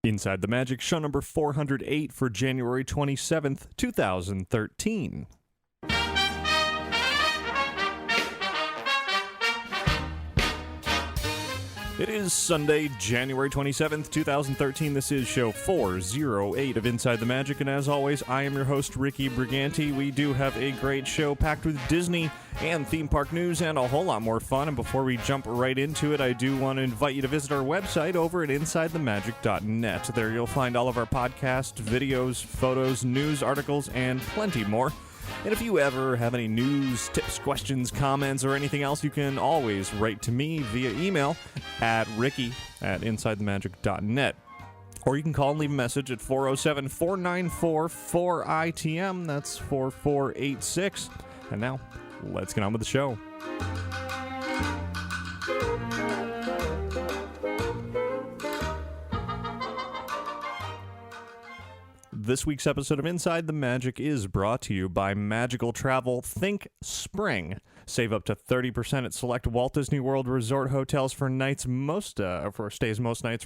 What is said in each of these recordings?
Inside the Magic, show number 408 for January 27th, 2013. It is Sunday, January 27th, 2013. This is show 408 of Inside the Magic, and as always, I am your host, Ricky Briganti. We do have a great show packed with Disney and theme park news and a whole lot more fun, and before we jump right into it, I do want to invite you to visit our website over at InsideTheMagic.net. There you'll find all of our podcasts, videos, photos, news, articles, and plenty more. And if you ever have any news, tips, questions, comments, or anything else, you can always write to me via email at ricky@InsideTheMagic.net. Or you can call and leave a message at 407-494-4ITM. That's 4486. And now, let's get on with the show. This week's episode of Inside the Magic is brought to you by Magical Travel. Think spring. Save up to 30% at select Walt Disney World Resort hotels for stays most nights,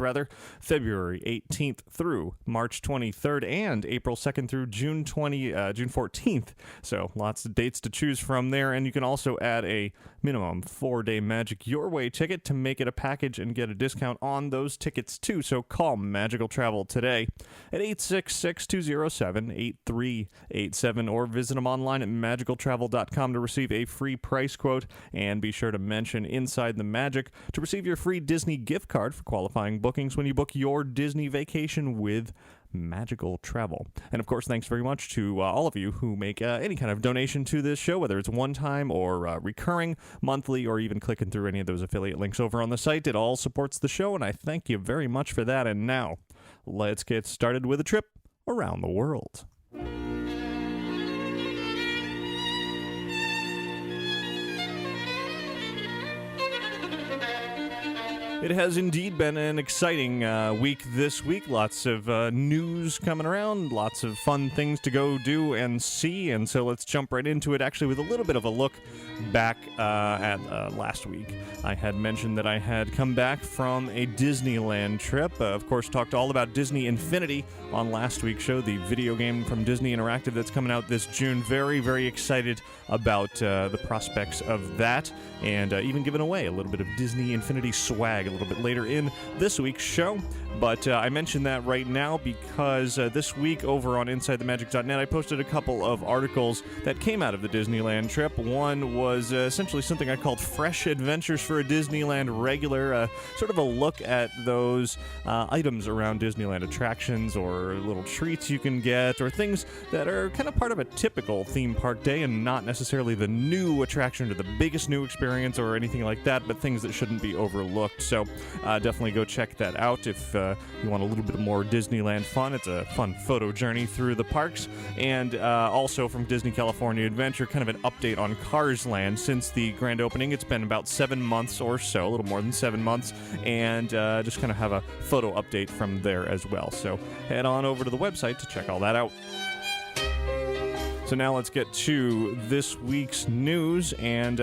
February 18th through March 23rd and April 2nd through June 14th. So lots of dates to choose from there, and you can also add a minimum 4-day Magic Your Way ticket to make it a package and get a discount on those tickets too. So call Magical Travel today at 866-207-8387 or visit them online at magicaltravel.com to receive a free price quote, and be sure to mention Inside the Magic to receive your free Disney gift card for qualifying bookings when you book your Disney vacation with Magical Travel. And of course, thanks very much to all of you who make any kind of donation to this show, whether it's one-time or recurring, monthly, or even clicking through any of those affiliate links over on the site. It all supports the show, and I thank you very much for that. And now, let's get started with a trip around the world. It has indeed been an exciting week this week. Lots of news coming around, lots of fun things to go do and see, and so let's jump right into it, actually with a little bit of a look back at last week. I had mentioned that I had come back from a Disneyland trip. Of course, talked all about Disney Infinity on last week's show, the video game from Disney Interactive that's coming out this June. Very, very excited about the prospects of that, and even giving away a little bit of Disney Infinity swag a little bit later in this week's show. But I mentioned that right now because this week over on InsideTheMagic.net, I posted a couple of articles that came out of the Disneyland trip. One was essentially something I called Fresh Adventures for a Disneyland Regular, sort of a look at those items around Disneyland attractions or little treats you can get or things that are kind of part of a typical theme park day and not necessarily the new attraction or the biggest new experience or anything like that, but things that shouldn't be overlooked. So definitely go check that out if you want a little bit more Disneyland fun. It's a fun photo journey through the parks. And also from Disney California Adventure, kind of an update on Cars Land since the grand opening. It's been about 7 months or so, a little more than 7 months, and just kind of have a photo update from there as well. So head on over to the website to check all that out. So now let's get to this week's news, and,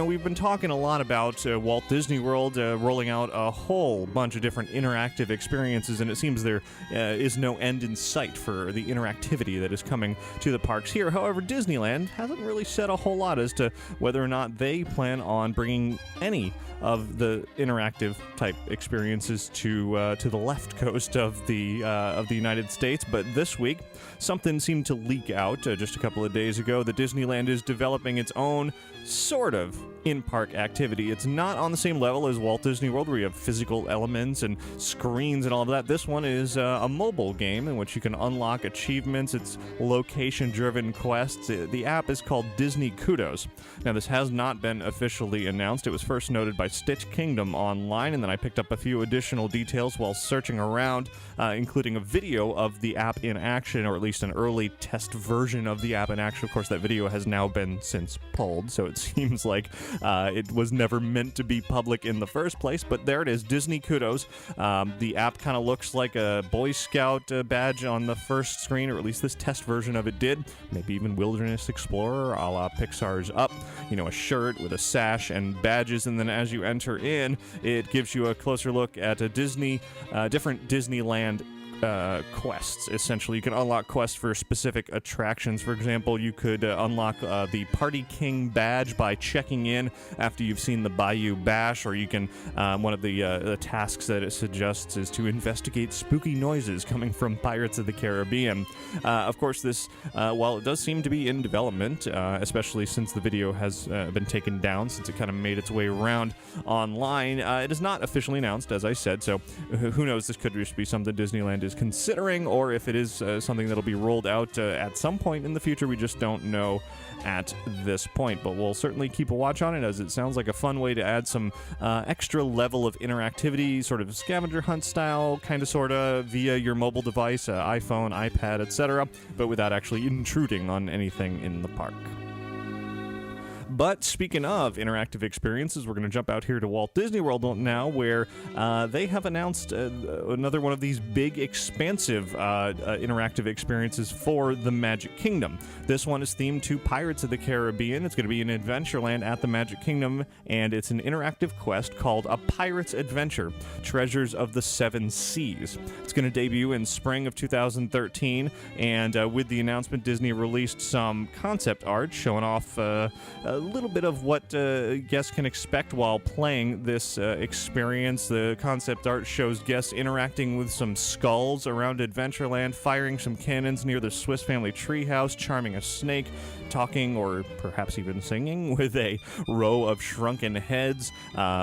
we've been talking a lot about Walt Disney World rolling out a whole bunch of different interactive experiences, and it seems there is no end in sight for the interactivity that is coming to the parks here. However, Disneyland hasn't really said a whole lot as to whether or not they plan on bringing any of the interactive type experiences to the left coast of the United States, but this week something seemed to leak out just a couple of days ago that Disneyland is developing its own sort of in-park activity. It's not on the same level as Walt Disney World, where you have physical elements and screens and all of that. This one is a mobile game in which you can unlock achievements. It's location-driven quests. The app is called Disney Kudos. Now, this has not been officially announced. It was first noted by Stitch Kingdom online, and then I picked up a few additional details while searching around, including a video of the app in action, or at least an early test version of of the app, and actually, of course, that video has now been since pulled, so it seems like it was never meant to be public in the first place, but there it is, Disney kudos. The app kind of looks like a Boy Scout badge on the first screen, or at least this test version of it did. Maybe even Wilderness Explorer, a la Pixar's Up. A shirt with a sash and badges, and then as you enter in, it gives you a closer look at a different Disneyland quests. Essentially, you can unlock quests for specific attractions. For example, you could unlock the Party King badge by checking in after you've seen the Bayou Bash, or you can, one of the tasks that it suggests is to investigate spooky noises coming from Pirates of the Caribbean. Of course, this, while it does seem to be in development, especially since the video has been taken down, since it kind of made its way around online, it is not officially announced, as I said, so who knows, this could just be something Disneyland is considering, or if it is something that'll be rolled out at some point in the future. We just don't know at this point, but we'll certainly keep a watch on it, as it sounds like a fun way to add some extra level of interactivity, sort of scavenger hunt style, kind of sort of, via your mobile device, iPhone, iPad, etc., but without actually intruding on anything in the park. But speaking of interactive experiences, we're going to jump out here to Walt Disney World now, where they have announced another one of these big, expansive interactive experiences for the Magic Kingdom. This one is themed to Pirates of the Caribbean. It's going to be in Adventureland at the Magic Kingdom, and it's an interactive quest called A Pirate's Adventure, Treasures of the Seven Seas. It's going to debut in spring of 2013, and with the announcement, Disney released some concept art showing off a little bit of what guests can expect while playing this experience. The concept art shows guests interacting with some skulls around Adventureland, firing some cannons near the Swiss family treehouse, charming a snake, talking or perhaps even singing with a row of shrunken heads,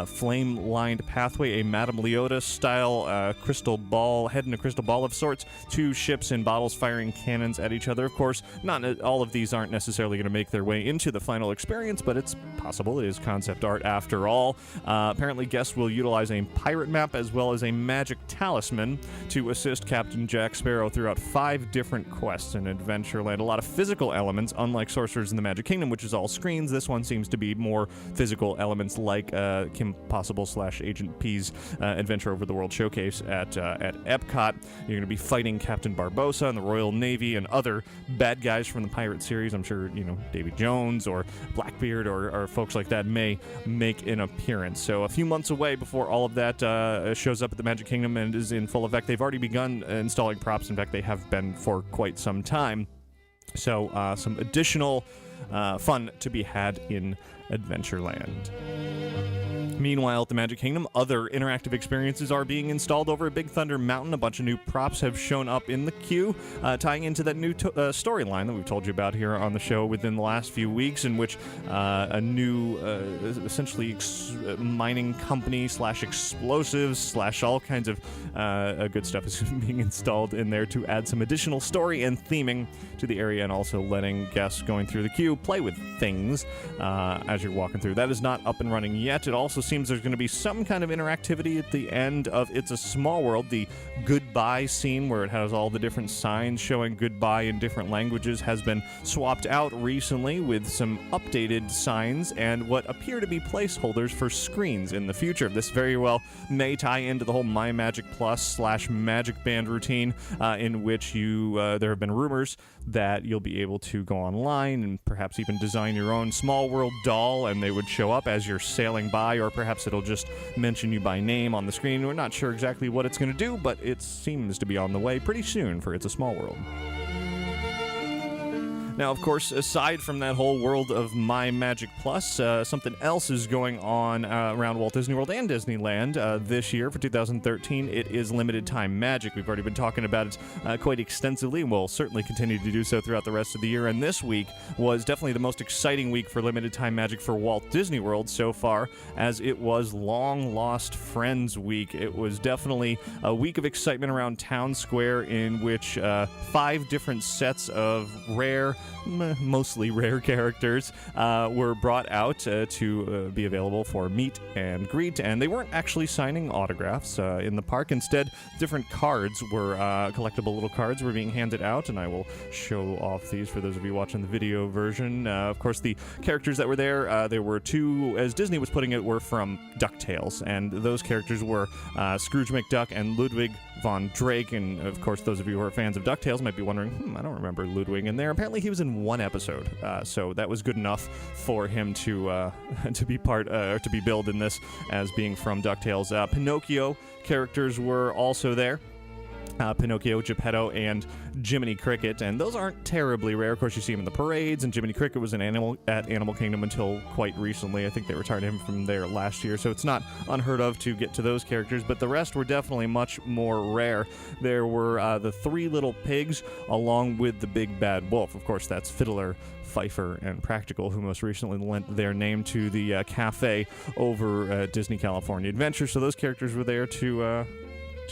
flame-lined pathway, a Madame Leota-style crystal ball, head in a crystal ball of sorts, two ships in bottles firing cannons at each other. Of course, not all of these aren't necessarily going to make their way into the final experience, but it's possible. It is concept art after all. Apparently, guests will utilize a pirate map as well as a magic talisman to assist Captain Jack Sparrow throughout 5 different quests in Adventureland. A lot of physical elements, unlike Sorcerers in the Magic Kingdom, which is all screens. This one seems to be more physical elements, like Kim Possible / Agent P's Adventure Over the World Showcase at Epcot. You're going to be fighting Captain Barbossa and the Royal Navy and other bad guys from the Pirate series. I'm sure, Davy Jones or Blackbeard or folks like that may make an appearance. So a few months away before all of that shows up at the Magic Kingdom and is in full effect. They've already begun installing props. In fact, they have been for quite some time. So some additional fun to be had in Adventureland. Meanwhile, at the Magic Kingdom, other interactive experiences are being installed over at Big Thunder Mountain. A bunch of new props have shown up in the queue, tying into that new storyline that we've told you about here on the show within the last few weeks, in which a new, essentially, mining company / explosives / all kinds of good stuff is being installed in there to add some additional story and theming to the area, and also letting guests going through the queue play with things as you're walking through. That is not up and running yet. It also seems there's going to be some kind of interactivity at the end of It's a Small World. The goodbye scene, where it has all the different signs showing goodbye in different languages, has been swapped out recently with some updated signs and what appear to be placeholders for screens in the future. This very well may tie into the whole My Magic Plus / Magic Band routine, in which there have been rumors that you'll be able to go online and perhaps even design your own Small World doll, and they would show up as you're sailing by, or perhaps it'll just mention you by name on the screen. We're not sure exactly what it's going to do, but it seems to be on the way pretty soon for It's a Small World. Now, of course, aside from that whole world of My Magic Plus, something else is going on around Walt Disney World and Disneyland this year for 2013. It is Limited Time Magic. We've already been talking about it quite extensively, and we'll certainly continue to do so throughout the rest of the year. And this week was definitely the most exciting week for Limited Time Magic for Walt Disney World so far, as it was Long Lost Friends Week. It was definitely a week of excitement around Town Square, in which 5 different sets of rare mostly rare characters were brought out to be available for meet and greet, and they weren't actually signing autographs in the park. Instead, different cards were collectible little cards were being handed out, and I will show off these for those of you watching the video version. Of course, the characters that were there were two, as Disney was putting it, were from DuckTales, and those characters were Scrooge McDuck and Ludwig von Drake. And of course, those of you who are fans of DuckTales might be wondering, I don't remember Ludwig in there. Apparently, he was in one episode, so that was good enough for him to be part to be billed in this as being from DuckTales. Pinocchio characters were also there. Pinocchio, Geppetto, and Jiminy Cricket, and those aren't terribly rare. Of course, you see him in the parades, and Jiminy Cricket was at Animal Kingdom until quite recently. I think they retired him from there last year, so it's not unheard of to get to those characters, but the rest were definitely much more rare. There were the Three Little Pigs, along with the Big Bad Wolf. Of course, that's Fiddler, Pfeiffer, and Practical, who most recently lent their name to the cafe over Disney California Adventure, so those characters were there to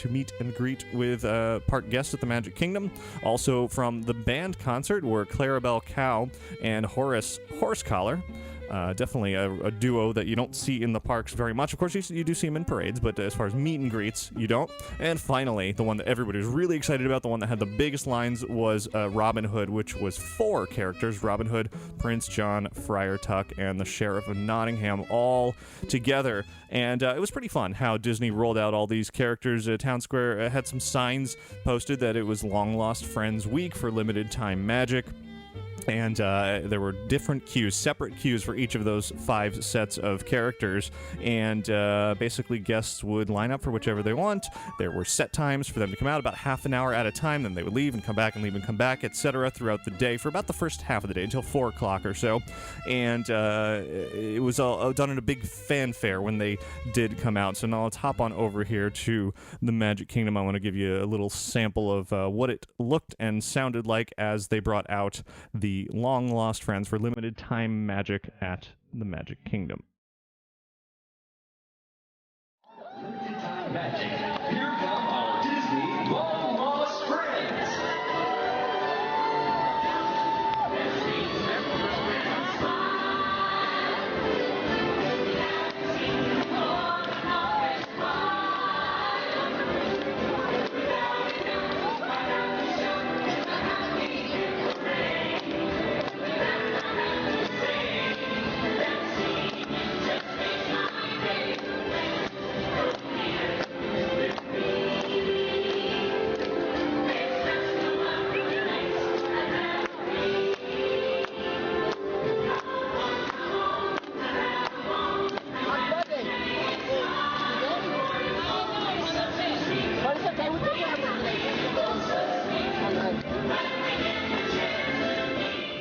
meet and greet with park guests at the Magic Kingdom. Also from the band concert were Clarabelle Cow and Horace Horsecollar. Definitely a duo that you don't see in the parks very much. Of course, you do see them in parades, but as far as meet and greets, you don't. And finally, the one that everybody was really excited about, the one that had the biggest lines, was Robin Hood, which was 4 characters: Robin Hood, Prince John, Friar Tuck, and the Sheriff of Nottingham, all together. And it was pretty fun how Disney rolled out all these characters. Town Square had some signs posted that it was Long Lost Friends Week for limited time magic. And there were different queues, separate queues for each of those 5 sets of characters, and basically guests would line up for whichever they want. There were set times for them to come out, about half an hour at a time, then they would leave and come back and leave and come back, etc. throughout the day for about the first half of the day, until 4 o'clock or so. And it was all done in a big fanfare when they did come out. So now let's hop on over here to the Magic Kingdom. I want to give you a little sample of what it looked and sounded like as they brought out the Long Lost Friends for limited time magic at the Magic Kingdom. Limited time magic. Here come our Disney Long Lost Friends.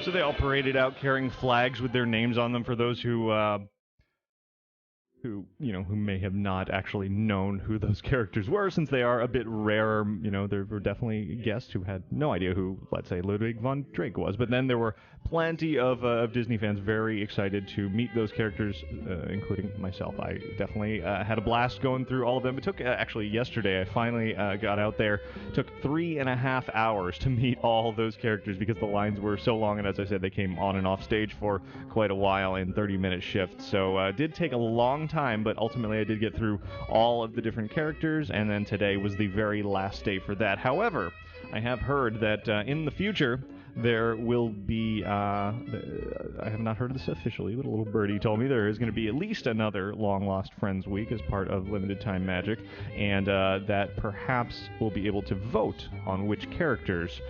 So they all paraded out carrying flags with their names on them for those who may have not actually known who those characters were, since they are a bit rarer. There were definitely guests who had no idea who, let's say, Ludwig von Drake was. But then there were plenty of Disney fans very excited to meet those characters, including myself. I definitely had a blast going through all of them. It took, actually, yesterday, I finally got out there. It took 3.5 hours to meet all those characters because the lines were so long, and as I said, they came on and off stage for quite a while in 30-minute shifts. So it did take a long time, but ultimately I did get through all of the different characters, and then today was the very last day for that. However, I have heard that in the future there will be, I have not heard this officially, but a little birdie told me there is going to be at least another Long Lost Friends Week as part of Limited Time Magic, and that perhaps we'll be able to vote on which characters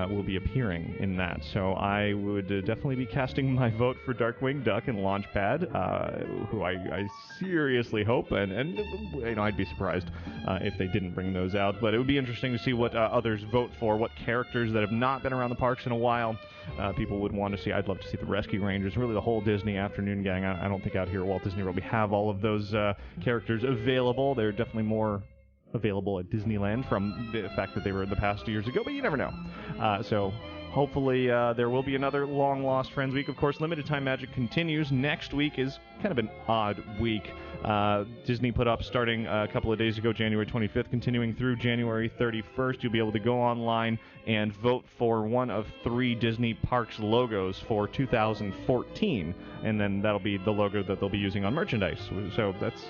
will be appearing in that. So I would definitely be casting my vote for Darkwing Duck and Launchpad, who I seriously hope, and I'd be surprised if they didn't bring those out, but it would be interesting to see what others vote for, what characters that have not been around the parks in a while people would want to see. I'd love to see the Rescue Rangers, really the whole Disney Afternoon gang. I don't think out here at Walt Disney World we have all of those characters available. They're definitely more available at Disneyland from the fact that they were the past years ago, but you never know. So hopefully there will be another Long Lost Friends week. Of course, Limited Time Magic continues. Next week is kind of an odd week. Disney put up starting a couple of days ago, January 25th, continuing through January 31st. You'll be able to go online and vote for one of 3 Disney Parks logos for 2014, and then that'll be the logo that they'll be using on merchandise. So that's,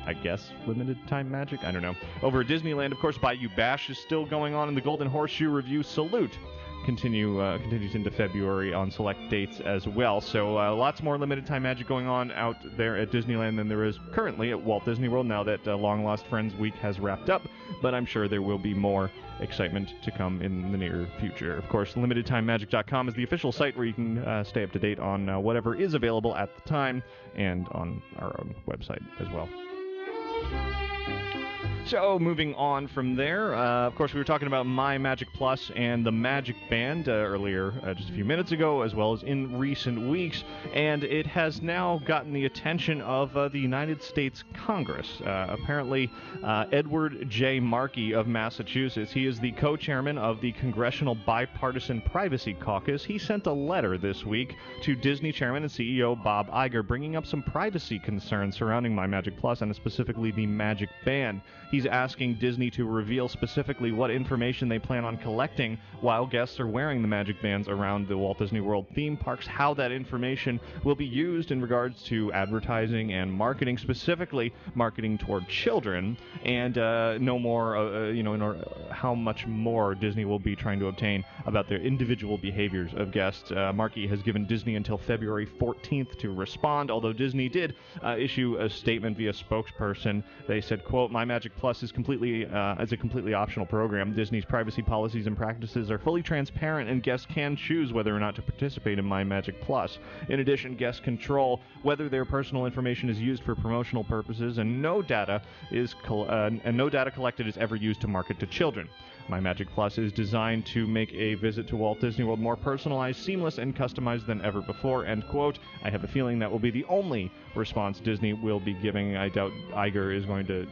I guess, limited time magic? I don't know. Over at Disneyland, of course, Bayou Bash is still going on, and the Golden Horseshoe Review Salute continues into February on select dates as well. So lots more limited time magic going on out there at Disneyland than there is currently at Walt Disney World now that Long Lost Friends Week has wrapped up, but I'm sure there will be more excitement to come in the near future. Of course, limitedtimemagic.com is the official site where you can stay up to date on whatever is available at the time, and on our own website as well. So, moving on from there, of course, we were talking about My Magic Plus and the Magic Band earlier, just a few minutes ago, as well as in recent weeks, and it has now gotten the attention of the United States Congress. Apparently, Edward J. Markey of Massachusetts, he is the co-chairman of the Congressional Bipartisan Privacy Caucus. He sent a letter this week to Disney Chairman and CEO Bob Iger, bringing up some privacy concerns surrounding My Magic Plus and specifically the Magic Band. He's asking Disney to reveal specifically what information they plan on collecting while guests are wearing the Magic Bands around the Walt Disney World theme parks, how that information will be used in regards to advertising and marketing, specifically marketing toward children, and how much more Disney will be trying to obtain about their individual behaviors of guests. Markey has given Disney until February 14th to respond, although Disney did issue a statement via spokesperson. They said, quote, My Magic Plus is a completely optional program. Disney's privacy policies and practices are fully transparent, and guests can choose whether or not to participate in My Magic Plus. In addition, guests control whether their personal information is used for promotional purposes, and no data collected is ever used to market to children. My Magic Plus is designed to make a visit to Walt Disney World more personalized, seamless, and customized than ever before, end quote. I have a feeling that will be the only response Disney will be giving. I doubt Iger is going to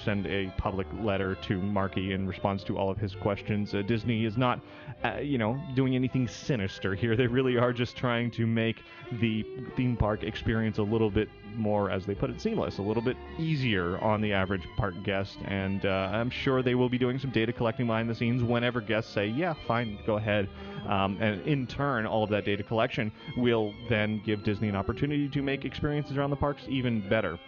send a public letter to Markey in response to all of his questions. Disney is not, doing anything sinister here. They really are just trying to make the theme park experience a little bit more, as they put it, seamless, a little bit easier on the average park guest, and I'm sure they will be doing some data collecting behind the scenes whenever guests say, yeah, fine, go ahead. And in turn, all of that data collection will then give Disney an opportunity to make experiences around the parks even better.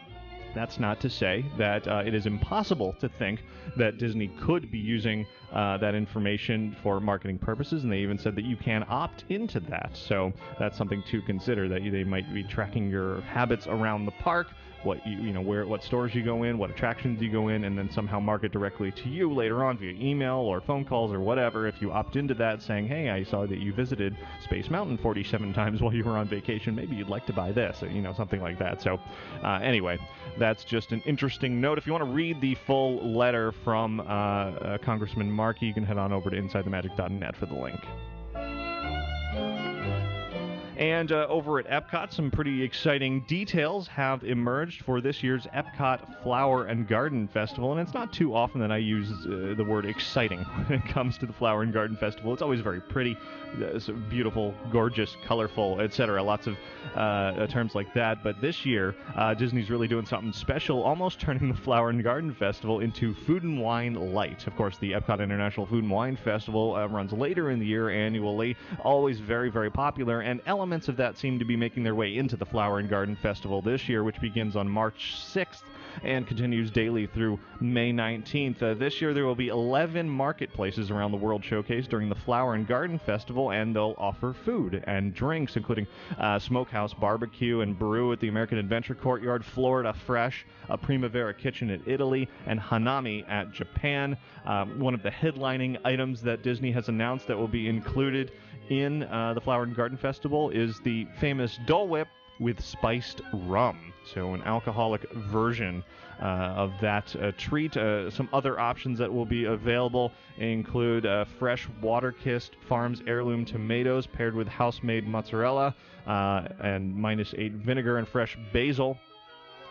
That's not to say that it is impossible to think that Disney could be using that information for marketing purposes, and they even said that you can opt into that. So that's something to consider, that they might be tracking your habits around the park, what stores you go in, what attractions you go in, and then somehow market directly to you later on via email or phone calls or whatever. If you opt into that, saying, hey, I saw that you visited Space Mountain 47 times while you were on vacation, maybe you'd like to buy this, something like that. So anyway, that's just an interesting note. If you want to read the full letter from Congressman Markey, you can head on over to InsideTheMagic.net for the link. And over at Epcot, some pretty exciting details have emerged for this year's Epcot Flower and Garden Festival. And it's not too often that I use the word exciting when it comes to the Flower and Garden Festival. It's always very pretty, beautiful, gorgeous, colorful, etc. Lots of terms like that. But this year, Disney's really doing something special, almost turning the Flower and Garden Festival into Food and Wine Light. Of course, the Epcot International Food and Wine Festival runs later in the year annually, always very, very popular, and elements of that seem to be making their way into the Flower and Garden Festival this year, which begins on March 6th and continues daily through May 19th. This year there will be 11 marketplaces around the World Showcase during the Flower and Garden Festival, and they'll offer food and drinks, including Smokehouse Barbecue and Brew at the American Adventure Courtyard, Florida Fresh, a Primavera Kitchen at Italy, and Hanami at Japan. One of the headlining items that Disney has announced that will be included in the Flower and Garden Festival is the famous Dole Whip with spiced rum. So an alcoholic version of that treat. Some other options that will be available include fresh water-kissed Farms heirloom tomatoes paired with house-made mozzarella and -8 vinegar and fresh basil.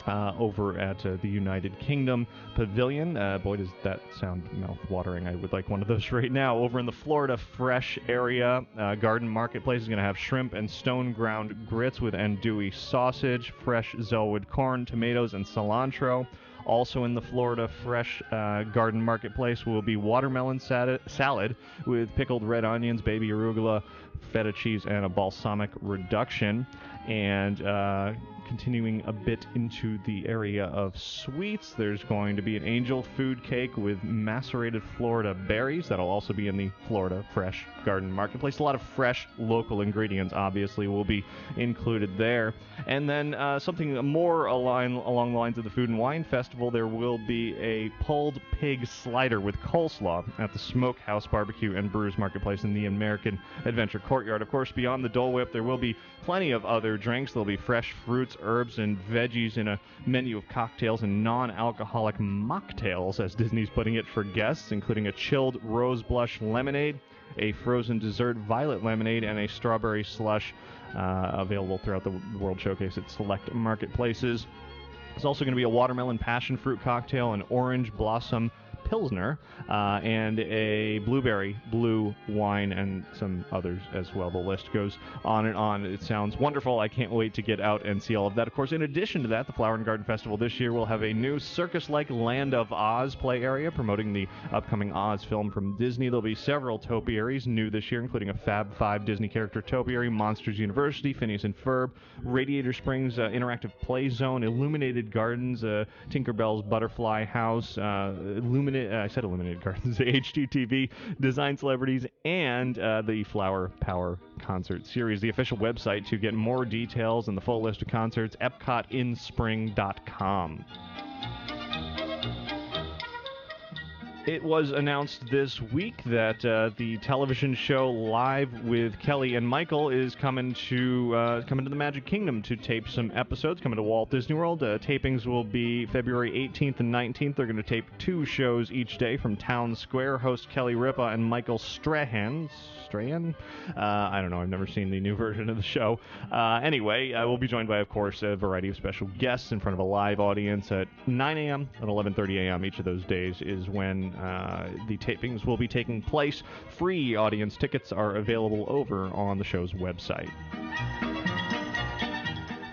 over at the United Kingdom Pavilion. Boy, does that sound mouth-watering. I would like one of those right now. Over in the Florida Fresh area, Garden Marketplace is going to have shrimp and stone-ground grits with andouille sausage, fresh Zellwood corn, tomatoes, and cilantro. Also in the Florida Fresh Garden Marketplace will be watermelon salad with pickled red onions, baby arugula, feta cheese, and a balsamic reduction. And continuing a bit into the area of sweets, there's going to be an angel food cake with macerated Florida berries. That'll also be in the Florida Fresh Garden Marketplace. A lot of fresh local ingredients, obviously, will be included there. And then something more along the lines of the Food and Wine Festival, there will be a pulled pig slider with coleslaw at the Smokehouse Barbecue and Brewers Marketplace in the American Adventure Courtyard. Of course, beyond the Dole Whip, there will be plenty of other drinks. There'll be fresh fruits, herbs, and veggies in a menu of cocktails and non-alcoholic mocktails, as Disney's putting it, for guests, including a chilled rose blush lemonade, a frozen dessert violet lemonade, and a strawberry slush available throughout the World Showcase at select marketplaces. There's also going to be a watermelon passion fruit cocktail, an orange blossom Pilsner, and a blueberry blue wine, and some others as well. The list goes on and on. It sounds wonderful. I can't wait to get out and see all of that. Of course, in addition to that, the Flower and Garden Festival this year will have a new circus-like Land of Oz play area promoting the upcoming Oz film from Disney. There'll be several topiaries new this year, including a Fab 5 Disney character topiary, Monsters University, Phineas and Ferb, Radiator Springs Interactive Play Zone, Illuminated Gardens, Tinkerbell's Butterfly House, Illuminated Gardens, HGTV, Design Celebrities, and the Flower Power Concert Series. The official website to get more details and the full list of concerts, epcotinspring.com. It was announced this week that the television show Live with Kelly and Michael is coming to the Magic Kingdom to tape some episodes, coming to Walt Disney World. Tapings will be February 18th and 19th. They're going to tape 2 shows each day from Town Square. Host Kelly Ripa and Michael Strahan? I don't know. I've never seen the new version of the show. Anyway, we'll be joined by, of course, a variety of special guests in front of a live audience at 9 a.m. and 11:30 a.m. each of those days is when the tapings will be taking place. Free audience tickets are available over on the show's website.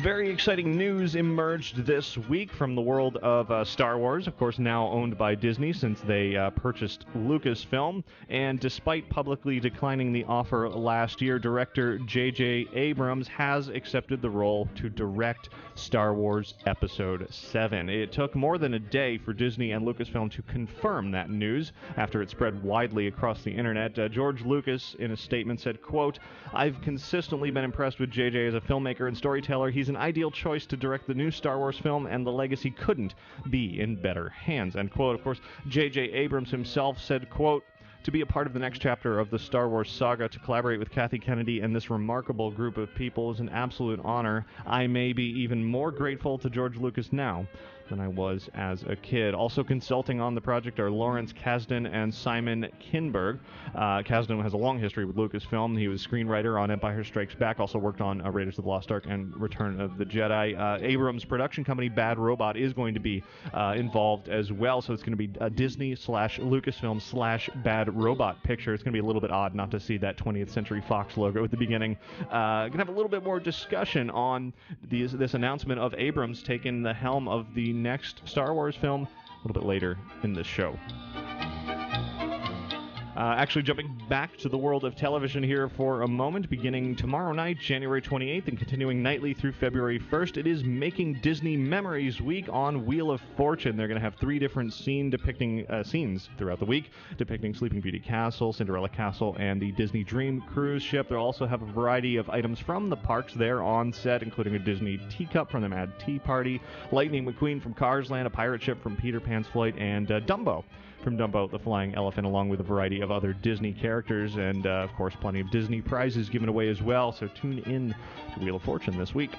Very exciting news emerged this week from the world of Star Wars, of course now owned by Disney since they purchased Lucasfilm. And despite publicly declining the offer last year, director J.J. Abrams has accepted the role to direct Star Wars Episode 7. It took more than a day for Disney and Lucasfilm to confirm that news after it spread widely across the internet. George Lucas, in a statement, said, quote, "I've consistently been impressed with J.J. as a filmmaker and storyteller. He's an ideal choice to direct the new Star Wars film, and the legacy couldn't be in better hands," end quote. Of course, J.J. Abrams himself said, quote, "To be a part of the next chapter of the Star Wars saga, to collaborate with Kathy Kennedy and this remarkable group of people is an absolute honor. I may be even more grateful to George Lucas now than I was as a kid." Also consulting on the project are Lawrence Kasdan and Simon Kinberg. Kasdan has a long history with Lucasfilm. He was screenwriter on Empire Strikes Back, also worked on Raiders of the Lost Ark and Return of the Jedi. Abrams' production company, Bad Robot, is going to be involved as well, so it's going to be a Disney/Lucasfilm/Bad Robot picture. It's going to be a little bit odd not to see that 20th Century Fox logo at the beginning. Going to have a little bit more discussion on this announcement of Abrams taking the helm of the next Star Wars film a little bit later in this show. Actually jumping back to the world of television here for a moment, beginning tomorrow night, January 28th, and continuing nightly through February 1st, it is Making Disney Memories Week on Wheel of Fortune. They're going to have 3 different scenes throughout the week, depicting Sleeping Beauty Castle, Cinderella Castle, and the Disney Dream cruise ship. They'll also have a variety of items from the parks there on set, including a Disney teacup from the Mad Tea Party, Lightning McQueen from Cars Land, a pirate ship from Peter Pan's Flight, and Dumbo from Dumbo the Flying Elephant, along with a variety of other Disney characters, and of course plenty of Disney prizes given away as well, so tune in to Wheel of Fortune this week.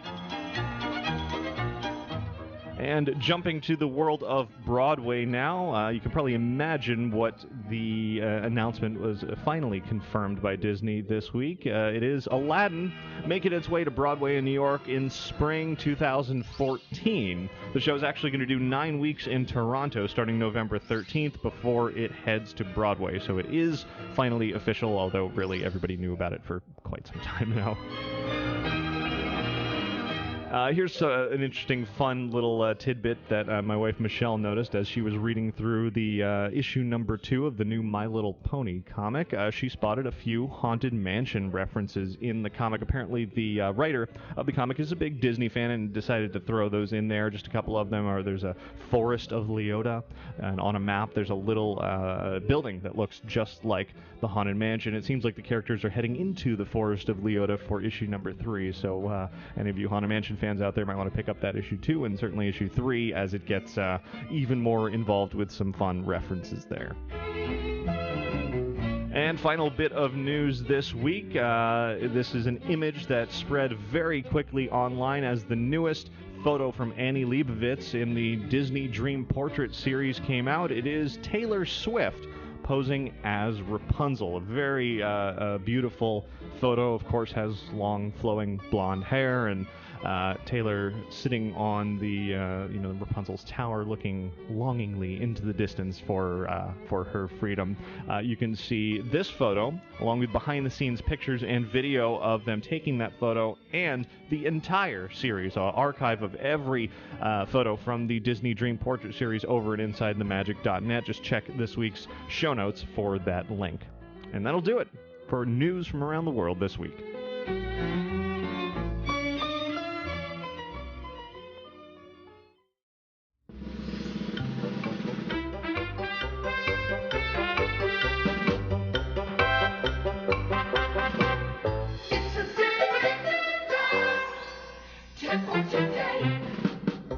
And jumping to the world of Broadway now, you can probably imagine what the announcement was finally confirmed by Disney this week. It is Aladdin making its way to Broadway in New York in spring 2014. The show is actually going to do 9 weeks in Toronto starting November 13th before it heads to Broadway. So it is finally official, although really everybody knew about it for quite some time now. Here's an interesting, fun little tidbit that my wife Michelle noticed as she was reading through the issue number 2 of the new My Little Pony comic. She spotted a few Haunted Mansion references in the comic. Apparently, the writer of the comic is a big Disney fan and decided to throw those in there. Just a couple of them are there's a Forest of Leota, and on a map there's a little building that looks just like the Haunted Mansion. It seems like the characters are heading into the Forest of Leota for issue number 3. So any of you Haunted Mansion fans out there might want to pick up that issue 2 and certainly issue 3 as it gets even more involved with some fun references there. And final bit of news this week. This is an image that spread very quickly online as the newest photo from Annie Leibovitz in the Disney Dream Portrait series came out. It is Taylor Swift posing as Rapunzel. A very beautiful photo. Of course, has long flowing blonde hair, and Taylor sitting on the Rapunzel's tower, looking longingly into the distance for her freedom. You can see this photo along with behind-the-scenes pictures and video of them taking that photo, and the entire series, archive of every photo from the Disney Dream Portrait series over at InsideTheMagic.net. Just check this week's show notes for that link. And that'll do it for news from around the world this week.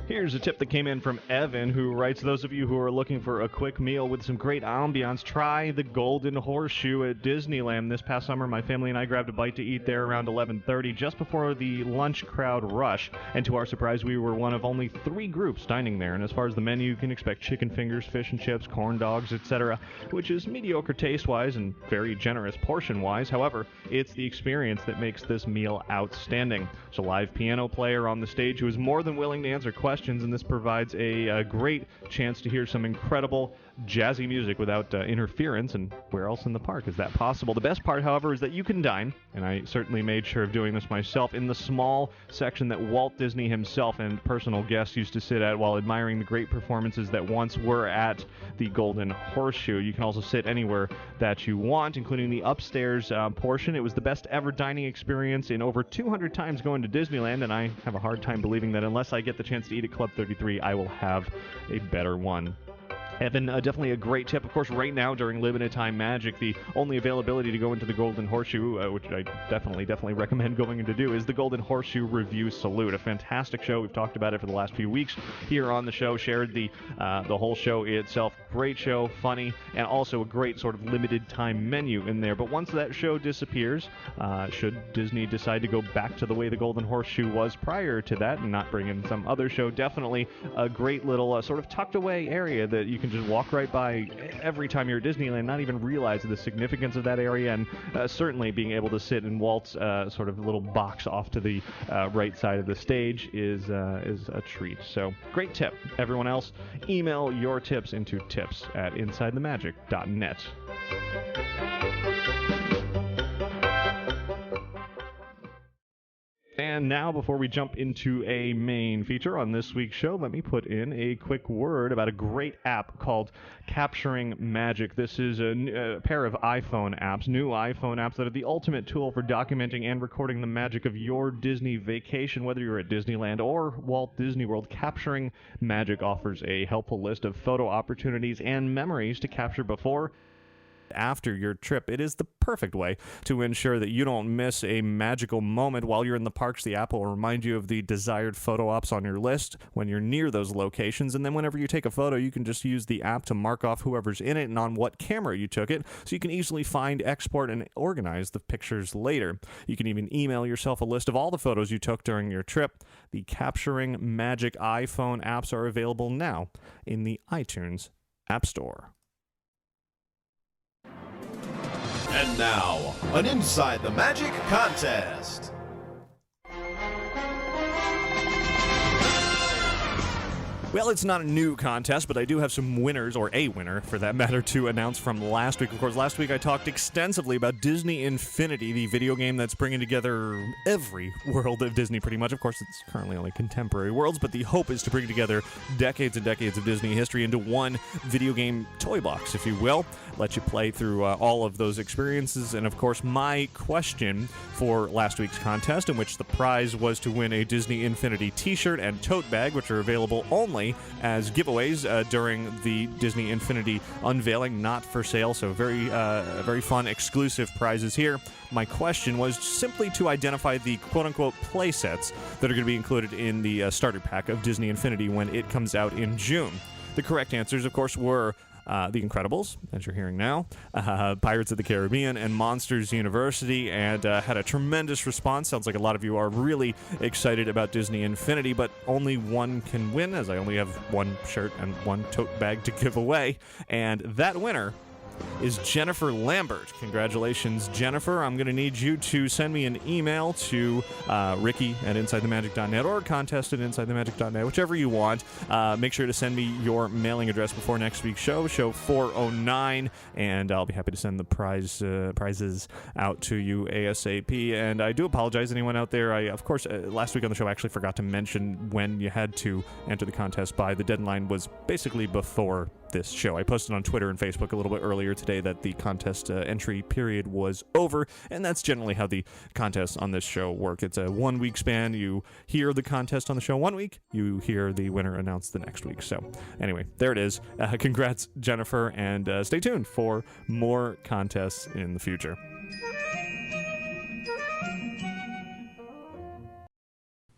Here's a tip that came in from Evan, who writes, those of you who are looking for a quick meal with some great ambiance, try the Golden Horseshoe at Disneyland. This past summer, my family and I grabbed a bite to eat there around 11:30, just before the lunch crowd rush. And to our surprise, we were one of only 3 groups dining there. And as far as the menu, you can expect chicken fingers, fish and chips, corn dogs, etc., which is mediocre taste-wise and very generous portion-wise. However, it's the experience that makes this meal outstanding. There's a live piano player on the stage who is more than willing to answer questions, and this provides a great chance to hear some incredible jazzy music without interference. And where else in the park is that possible? The best part, however, is that you can dine, and I certainly made sure of doing this myself, in the small section that Walt Disney himself and personal guests used to sit at while admiring the great performances that once were at the Golden Horseshoe. You can also sit anywhere that you want, including the upstairs portion. It was the best ever dining experience in over 200 times going to Disneyland, and I have a hard time believing that unless I get the chance to eat at Club 33, I will have a better one. Evan, definitely a great tip. Of course, right now during Limited Time Magic, the only availability to go into the Golden Horseshoe, which I definitely recommend going in to do, is the Golden Horseshoe Review Salute. A fantastic show. We've talked about it for the last few weeks here on the show, shared the whole show itself. Great show, funny, and also a great sort of limited time menu in there. But once that show disappears, should Disney decide to go back to the way the Golden Horseshoe was prior to that and not bring in some other show, definitely a great little sort of tucked away area that you can just walk right by every time you're at Disneyland, not even realize the significance of that area, and certainly being able to sit in Walt's sort of little box off to the right side of the stage is a treat. So great tip. Everyone else, email your tips into tips@InsideTheMagic.net. And now, before we jump into a main feature on this week's show, let me put in a quick word about a great app called Capturing Magic. This is a pair of iPhone apps, new iPhone apps that are the ultimate tool for documenting and recording the magic of your Disney vacation, whether you're at Disneyland or Walt Disney World. Capturing Magic offers a helpful list of photo opportunities and memories to capture before after your trip. It is the perfect way to ensure that you don't miss a magical moment while you're in the parks. The app will remind you of the desired photo ops on your list when you're near those locations, and then whenever you take a photo, you can just use the app to mark off whoever's in it and on what camera you took it, so you can easily find, export, and organize the pictures later. You can even email yourself a list of all the photos you took during your trip. The Capturing Magic iPhone apps are available now in the iTunes App Store. And now, an Inside the Magic contest. Well, it's not a new contest, but I do have some winners, or a winner, for that matter, to announce from last week. Of course, last week I talked extensively about Disney Infinity, the video game that's bringing together every world of Disney, pretty much. Of course, it's currently only contemporary worlds, but the hope is to bring together decades and decades of Disney history into one video game toy box, if you will. Let you play through all of those experiences. And, of course, my question for last week's contest, in which the prize was to win a Disney Infinity t-shirt and tote bag, which are available only as giveaways during the Disney Infinity unveiling, not for sale. So very fun exclusive prizes here. My question was simply to identify the quote-unquote play sets that are going to be included in the starter pack of Disney Infinity when it comes out in June. The correct answers, of course, were The Incredibles, as you're hearing now, Pirates of the Caribbean, and Monsters University, and had a tremendous response. Sounds like a lot of you are really excited about Disney Infinity, but only one can win, as I only have one shirt and one tote bag to give away. And that winner is Jennifer Lambert. Congratulations, Jennifer. I'm going to need you to send me an email to Ricky at InsideTheMagic.net or contest at InsideTheMagic.net, whichever you want. Make sure to send me your mailing address before next week's show 409, and I'll be happy to send the prizes out to you ASAP. And I do apologize, anyone out there. Of course, last week on the show I actually forgot to mention when you had to enter the contest by. The deadline was basically before this show. I posted on Twitter and Facebook a little bit earlier today that the contest entry period was over, and that's generally how the contests on this show work. It's a 1 week span. You hear the contest on the show 1 week, you hear the winner announced the next week. So anyway, there it is. Congrats, Jennifer, and stay tuned for more contests in the future.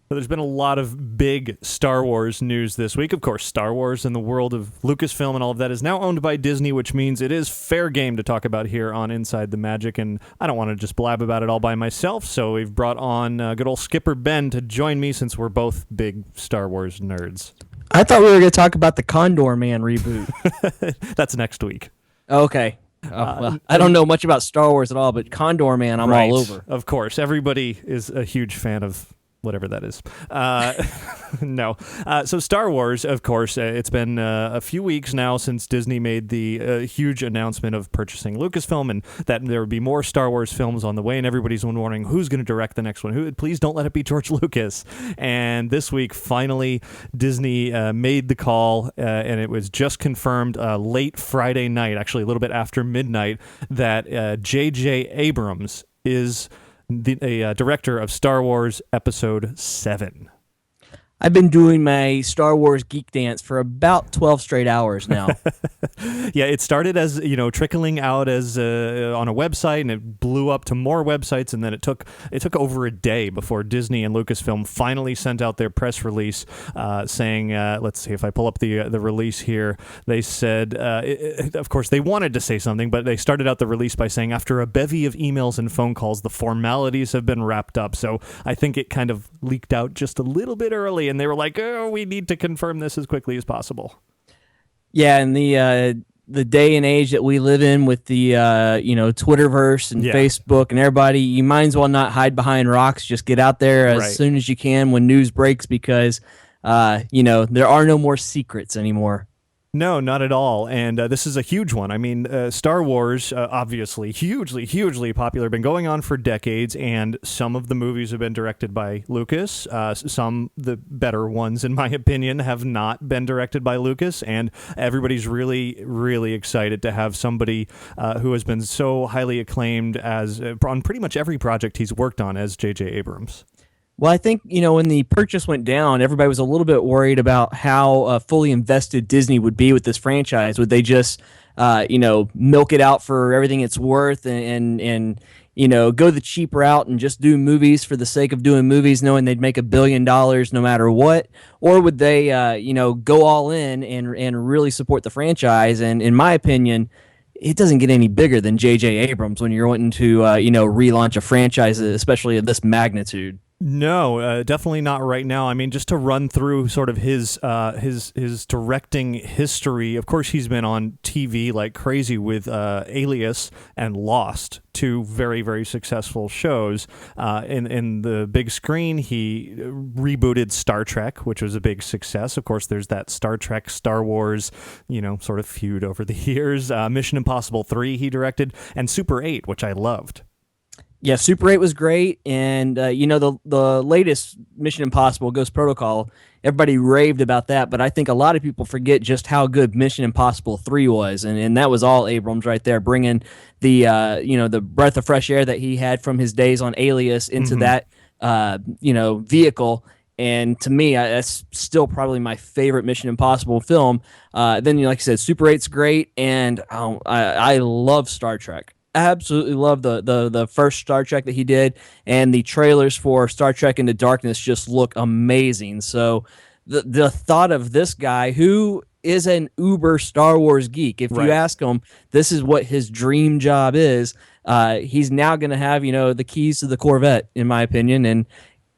There's been a lot of big Star Wars news this week. Of course, Star Wars and the world of Lucasfilm and all of that is now owned by Disney, which means it is fair game to talk about here on Inside the Magic, and I don't want to just blab about it all by myself, so we've brought on good old Skipper Ben to join me since we're both big Star Wars nerds. I thought we were going to talk about the Condor Man reboot. That's next week. Okay. Well, I don't know much about Star Wars at all, but Condor Man, I'm all over. Of course. Everybody is a huge fan of whatever that is. No. So Star Wars, of course, it's been a few weeks now since Disney made the huge announcement of purchasing Lucasfilm and that there would be more Star Wars films on the way, and everybody's wondering who's going to direct the next one. Please don't let it be George Lucas. And this week, finally, Disney made the call, and it was just confirmed late Friday night, actually a little bit after midnight, that J.J. Abrams is the director of Star Wars Episode 7. I've been doing my Star Wars geek dance for about 12 straight hours now. Yeah, it started as, trickling out as on a website, and it blew up to more websites, and then it took over a day before Disney and Lucasfilm finally sent out their press release saying, let's see if I pull up the release here. They said, of course, they wanted to say something, but they started out the release by saying, after a bevy of emails and phone calls, the formalities have been wrapped up. So I think it kind of leaked out just a little bit early, and they were like, oh, we need to confirm this as quickly as possible. Yeah, and the day and age that we live in with the Twitterverse and Facebook and everybody, you might as well not hide behind rocks. Just get out there as soon as you can when news breaks, because there are no more secrets anymore. No, not at all. And this is a huge one. I mean, Star Wars, obviously, hugely popular, been going on for decades, and some of the movies have been directed by Lucas. Some, the better ones, in my opinion, have not been directed by Lucas, and everybody's really excited to have somebody who has been so highly acclaimed as on pretty much every project he's worked on as J.J. Abrams. Well, I think, when the purchase went down, everybody was a little bit worried about how fully invested Disney would be with this franchise. Would they just milk it out for everything it's worth and go the cheap route and just do movies for the sake of doing movies, knowing they'd make $1 billion no matter what? Or would they, go all in and really support the franchise? And in my opinion, it doesn't get any bigger than J.J. Abrams when you're wanting to, relaunch a franchise, especially of this magnitude. No, definitely not right now. I mean, just to run through sort of his directing history. Of course, he's been on TV like crazy with Alias and Lost, two very, very successful shows. In the big screen, he rebooted Star Trek, which was a big success. Of course, there's that Star Trek, Star Wars, sort of feud over the years. Mission Impossible 3 he directed, and Super 8, which I loved. Yeah, Super 8 was great, and the latest Mission Impossible Ghost Protocol, everybody raved about that, but I think a lot of people forget just how good Mission Impossible 3 was, and that was all Abrams right there, bringing the the breath of fresh air that he had from his days on Alias into that vehicle. And to me, that's still probably my favorite Mission Impossible film. Then, like I said, Super 8's great, and I love Star Trek. Absolutely love the first Star Trek that he did, and the trailers for Star Trek Into Darkness just look amazing. So the thought of this guy, who is an uber Star Wars geek, if you ask him, this is what his dream job is. He's now going to have the keys to the Corvette, in my opinion, and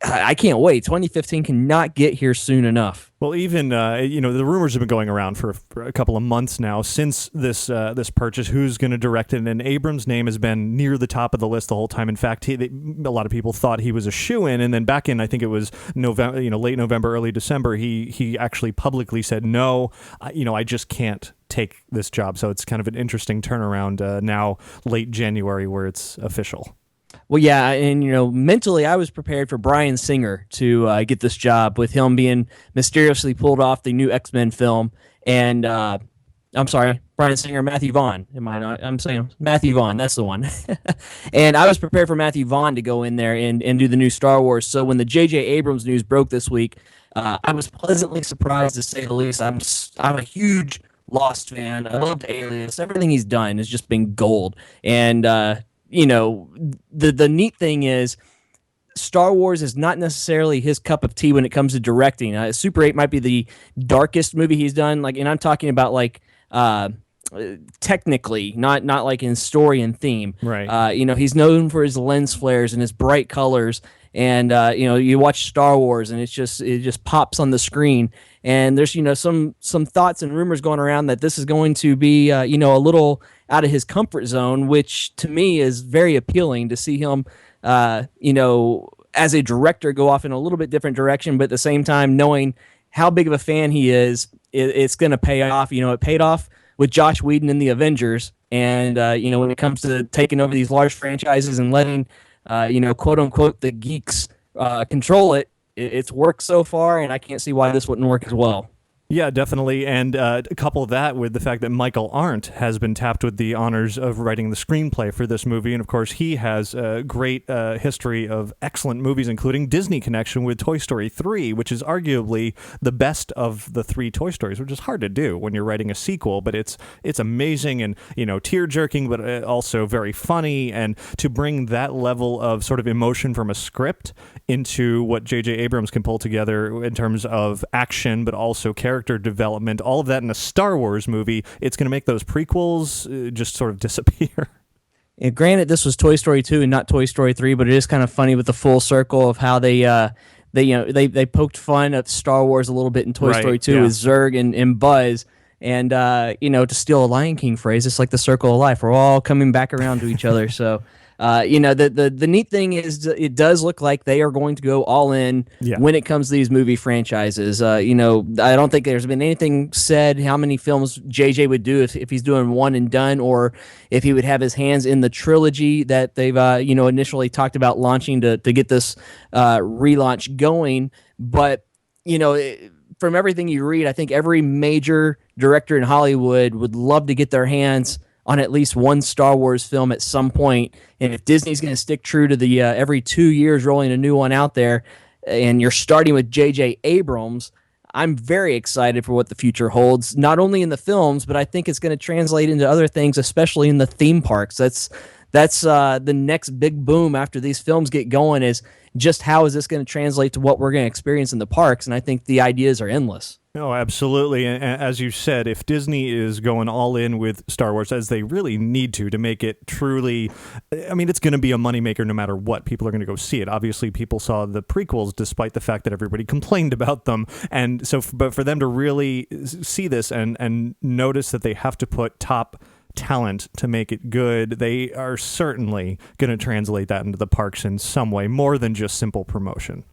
I can't wait. 2015 cannot get here soon enough. Well, even the rumors have been going around for a couple of months now since this purchase. Who's going to direct it? And Abrams' name has been near the top of the list the whole time. In fact, a lot of people thought he was a shoo-in, and then back in, I think it was November, late November, early December, he actually publicly said no. I just can't take this job. So it's kind of an interesting turnaround now, late January, where it's official. Well, yeah, and mentally, I was prepared for Bryan Singer to get this job, with him being mysteriously pulled off the new X-Men film. And I'm sorry, Bryan Singer, Matthew Vaughn. Am I not? I'm saying Matthew Vaughn. That's the one. And I was prepared for Matthew Vaughn to go in there and do the new Star Wars. So when the J.J. Abrams news broke this week, I was pleasantly surprised, to say the least. I'm a huge Lost fan. I loved Alias. Everything he's done has just been gold. And the neat thing is, Star Wars is not necessarily his cup of tea when it comes to directing. Super 8 might be the darkest movie he's done, and I'm talking about technically, not like in story and theme. Right. He's known for his lens flares and his bright colors, and you watch Star Wars and it just pops on the screen. And there's some thoughts and rumors going around that this is going to be a little out of his comfort zone, which to me is very appealing to see him as a director go off in a little bit different direction, but at the same time knowing how big of a fan he is, it's going to pay off. It paid off with Josh Whedon in the Avengers, and when it comes to taking over these large franchises and letting quote unquote the geeks control it. It's worked so far, and I can't see why this wouldn't work as well. Yeah, definitely. And couple that with the fact that Michael Arndt has been tapped with the honors of writing the screenplay for this movie. And of course, he has a great history of excellent movies, including Disney connection with Toy Story 3, which is arguably the best of the three Toy Stories, which is hard to do when you're writing a sequel. But it's amazing and, tear-jerking, but also very funny. And to bring that level of sort of emotion from a script into what J.J. Abrams can pull together in terms of action, but also character development, all of that in a Star Wars movie, it's going to make those prequels just sort of disappear. And granted, this was Toy Story 2 and not Toy Story 3, but it is kind of funny with the full circle of how they poked fun at Star Wars a little bit in Toy Story 2 with Zurg and Buzz. And, to steal a Lion King phrase, it's like the circle of life. We're all coming back around to each other. So, the neat thing is it does look like they are going to go all in when it comes to these movie franchises. I don't think there's been anything said how many films JJ would do if he's doing one and done, or if he would have his hands in the trilogy that they've, initially talked about launching to get this relaunch going. But, from everything you read, I think every major director in Hollywood would love to get their hands on at least one Star Wars film at some point. And if Disney's going to stick true to the every 2 years rolling a new one out there, and you're starting with J.J. Abrams, I'm very excited for what the future holds, not only in the films, but I think it's going to translate into other things, especially in the theme parks. That's the next big boom after these films get going, is just how is this going to translate to what we're going to experience in the parks? And I think the ideas are endless. Oh, absolutely. And as you said, if Disney is going all in with Star Wars, as they really need to make it truly, I mean, it's going to be a moneymaker no matter what. People are going to go see it. Obviously, people saw the prequels despite the fact that everybody complained about them. And so, but for them to really see this and notice that they have to put top talent to make it good, they are certainly going to translate that into the parks in some way, more than just simple promotion.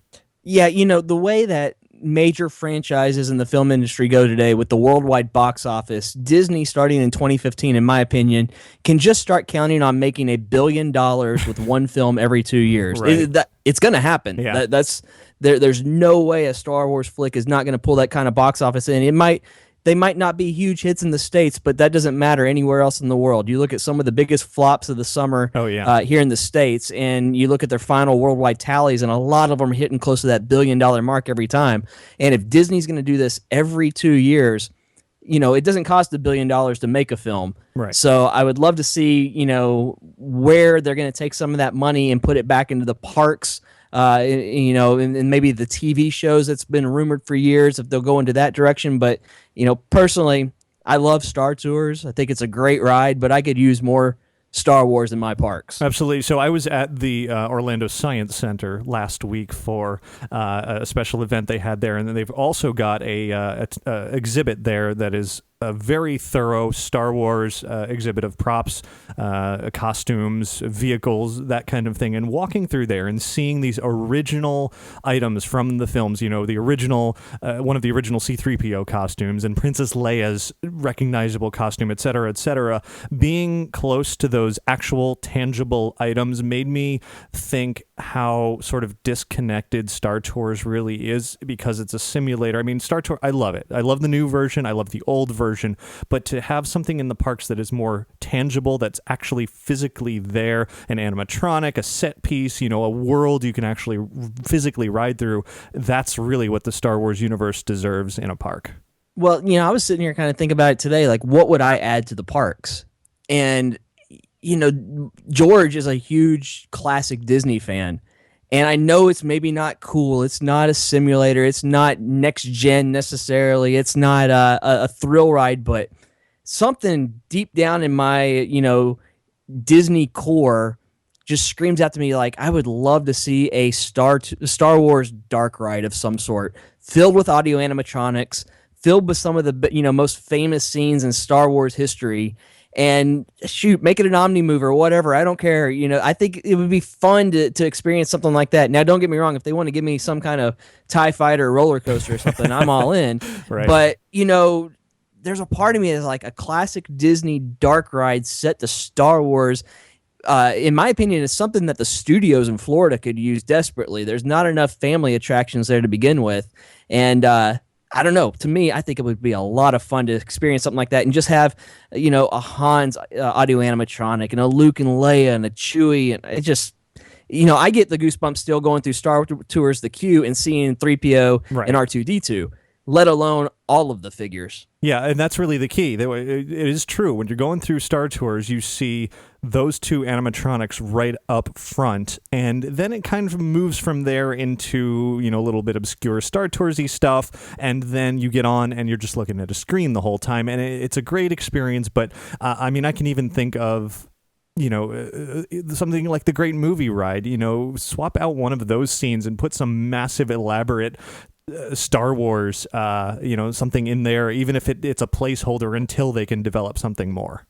Yeah, the way that major franchises in the film industry go today with the worldwide box office, Disney, starting in 2015, in my opinion, can just start counting on making $1 billion with one film every 2 years. Right. It's going to happen. Yeah. There's no way a Star Wars flick is not going to pull that kind of box office in. They might not be huge hits in the States, but that doesn't matter anywhere else in the world. You look at some of the biggest flops of the summer here in the States, and you look at their final worldwide tallies, and a lot of them are hitting close to that $1 billion mark every time. And if Disney's going to do this every 2 years, it doesn't cost $1 billion to make a film. Right. So I would love to see, where they're going to take some of that money and put it back into the parks. And maybe the TV shows that's been rumored for years, if they'll go into that direction. But, personally, I love Star Tours. I think it's a great ride, but I could use more Star Wars in my parks. Absolutely. So I was at the Orlando Science Center last week for a special event they had there, and then they've also got a exhibit there that is a very thorough Star Wars exhibit of props, costumes, vehicles, that kind of thing. And walking through there and seeing these original items from the films, the original, one of the original C-3PO costumes and Princess Leia's recognizable costume, et cetera, being close to those actual tangible items made me think how sort of disconnected Star Tours really is, because it's a simulator. I mean, Star Tours, I love it. I love the new version. I love the old version. But to have something in the parks that is more tangible, that's actually physically there, an animatronic, a set piece, a world you can actually physically ride through, that's really what the Star Wars universe deserves in a park. Well, I was sitting here kind of thinking about it today, like, what would I add to the parks? And George is a huge classic Disney fan, and I know it's maybe not cool. It's not a simulator. It's not next gen necessarily. It's not a thrill ride, but something deep down in my, Disney core just screams out to me like, I would love to see a Star Wars dark ride of some sort, filled with audio animatronics, filled with some of the, most famous scenes in Star Wars history. And shoot, make it an Omni-Move or whatever. I don't care. I think it would be fun to experience something like that. Now, don't get me wrong. If they want to give me some kind of TIE fighter roller coaster or something, I'm all in. Right. But, there's a part of me that's like a classic Disney dark ride set to Star Wars. In my opinion, is something that the studios in Florida could use desperately. There's not enough family attractions there to begin with. And, I don't know. To me, I think it would be a lot of fun to experience something like that and just have, a Han's audio animatronic and a Luke and Leia and a Chewie. And it just, I get the goosebumps still going through Star Tours, the queue, and seeing 3PO and R2-D2, let alone all of the figures. Yeah, and that's really the key. It is true. When you're going through Star Tours, you see those two animatronics right up front, and then it kind of moves from there into, a little bit obscure Star Toursy stuff, and then you get on and you're just looking at a screen the whole time, and it's a great experience. But I can even think of something like the Great Movie Ride. Swap out one of those scenes and put some massive, elaborate Star Wars, something in there, even if it's a placeholder until they can develop something more.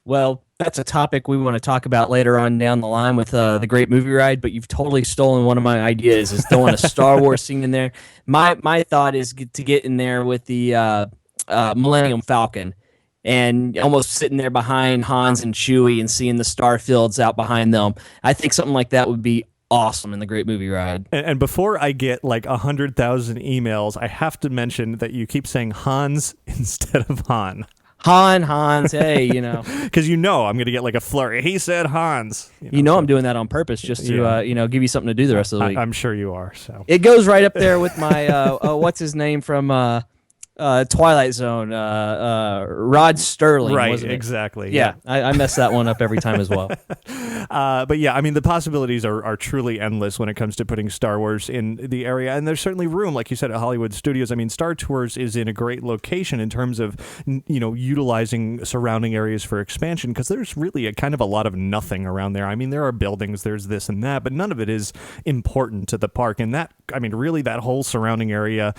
Well, that's a topic we want to talk about later on down the line with the Great Movie Ride, but you've totally stolen one of my ideas, is throwing a Star Wars scene in there. My thought is to get in there with the Millennium Falcon and almost sitting there behind Hans and Chewie and seeing the star fields out behind them. I think something like that would be awesome in the Great Movie Ride. And before I get like 100,000 emails, I have to mention that you keep saying Hans instead of Han. Hans, hey, Because I'm going to get like a flurry. He said Hans. I'm doing that on purpose just to give you something to do the rest of the week. I'm sure you are. So it goes right up there with my what's his name from Twilight Zone, Rod Sterling. Right, wasn't it? exactly. Yeah, I mess that one up every time as well. But yeah, I mean, the possibilities are truly endless when it comes to putting Star Wars in the area. And there's certainly room, like you said, at Hollywood Studios. I mean, Star Tours is in a great location in terms of, utilizing surrounding areas for expansion, because there's really a kind of a lot of nothing around there. I mean, there are buildings, there's this and that, but none of it is important to the park. And really that whole surrounding area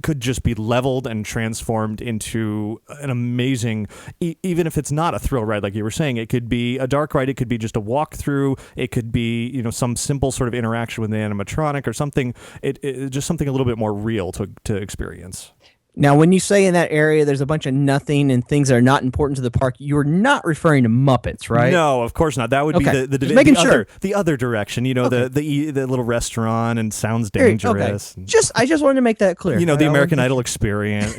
could just be leveled and transformed into an amazing, even if it's not a thrill ride like you were saying, it could be a dark ride, it could be just a walk through, it could be some simple sort of interaction with the animatronic or something, it just something a little bit more real to experience. Now, when you say in that area there's a bunch of nothing and things that are not important to the park, you're not referring to Muppets, right? No, of course not. That would be the other direction. The little restaurant and Sounds Dangerous. Okay. I just wanted to make that clear. The American Idol experience.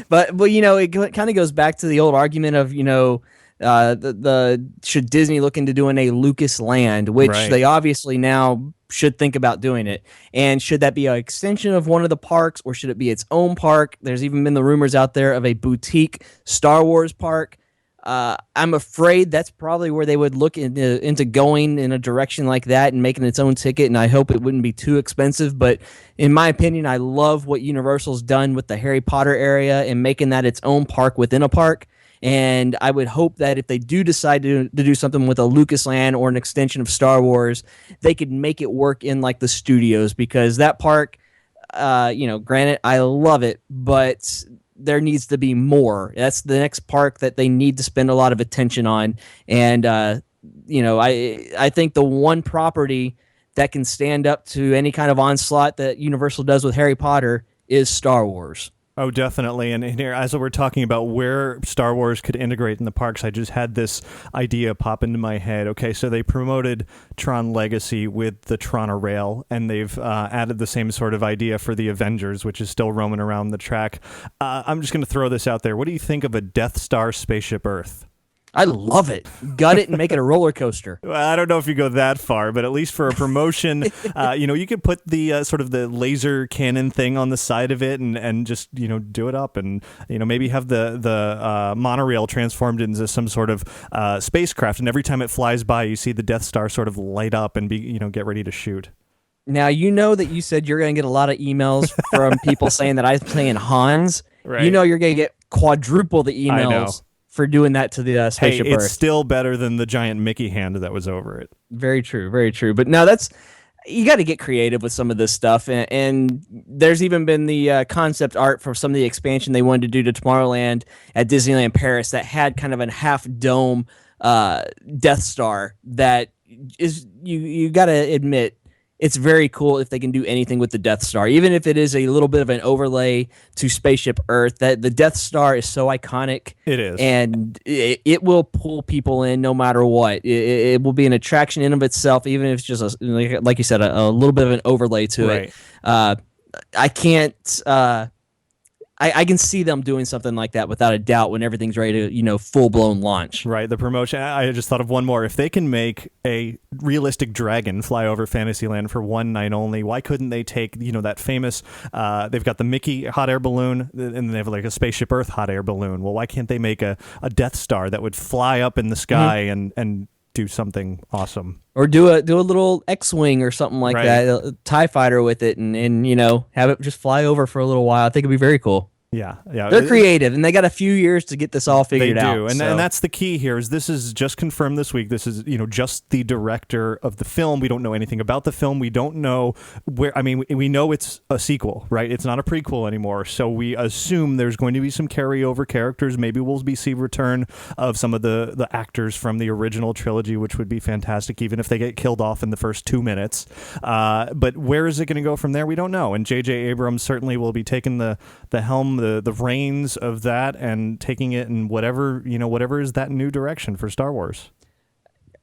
But it kind of goes back to the old argument of the should Disney look into doing a Lucas Land, which they obviously now should think about doing it. And should that be an extension of one of the parks, or should it be its own park? There's even been the rumors out there of a boutique Star Wars park. I'm afraid that's probably where they would look into going in a direction like that and making its own ticket, and I hope it wouldn't be too expensive. But in my opinion, I love what Universal's done with the Harry Potter area and making that its own park within a park. And I would hope that if they do decide to do something with a Lucasland or an extension of Star Wars, they could make it work in like the studios, because that park, granted, I love it, but there needs to be more. That's the next park that they need to spend a lot of attention on. And, I think the one property that can stand up to any kind of onslaught that Universal does with Harry Potter is Star Wars. Oh, definitely. And here, as we're talking about where Star Wars could integrate in the parks, I just had this idea pop into my head. Okay, so they promoted Tron Legacy with the Tron-a-Rail, and they've added the same sort of idea for the Avengers, which is still roaming around the track. I'm just going to throw this out there. What do you think of a Death Star Spaceship Earth? I love it. Gut it and make it a roller coaster. Well, I don't know if you go that far, but at least for a promotion, you could put the sort of the laser cannon thing on the side of it and just, do it up and, maybe have the monorail transformed into some sort of spacecraft. And every time it flies by, you see the Death Star sort of light up and get ready to shoot. Now, that you said you're going to get a lot of emails from people saying that I'm saying Hans. Right. You're going to get quadruple the emails for doing that to the Spaceship Earth. It's still better than the giant Mickey hand that was over it. Very true, very true. But now you got to get creative with some of this stuff. And there's even been the concept art for some of the expansion they wanted to do to Tomorrowland at Disneyland Paris that had kind of a half dome Death Star that is, you got to admit, it's very cool if they can do anything with the Death Star, even if it is a little bit of an overlay to Spaceship Earth. That the Death Star is so iconic. It is, and it will pull people in no matter what. It will be an attraction in of itself, even if it's just like you said, a little bit of an overlay to it. I can't. I can see them doing something like that without a doubt when everything's ready to, full-blown launch. Right, the promotion. I just thought of one more. If they can make a realistic dragon fly over Fantasyland for one night only, why couldn't they take, that famous, they've got the Mickey hot air balloon, and they have like a Spaceship Earth hot air balloon. Well, why can't they make a Death Star that would fly up in the sky and do something awesome? Or do a little X-Wing or something like that, a TIE fighter with it, and have it just fly over for a little while. I think it'd be very cool. Yeah. They're creative, and they got a few years to get this all figured out. They do, and that's the key here. This is just confirmed this week. This is, just the director of the film. We don't know anything about the film. We don't know where. I mean, we know it's a sequel, right? It's not a prequel anymore. So we assume there's going to be some carryover characters. Maybe we'll see return of some of the actors from the original trilogy, which would be fantastic, even if they get killed off in the first 2 minutes. But where is it going to go from there? We don't know. And J.J. Abrams certainly will be taking the helm, the reins of that, and taking it in whatever is that new direction for Star Wars.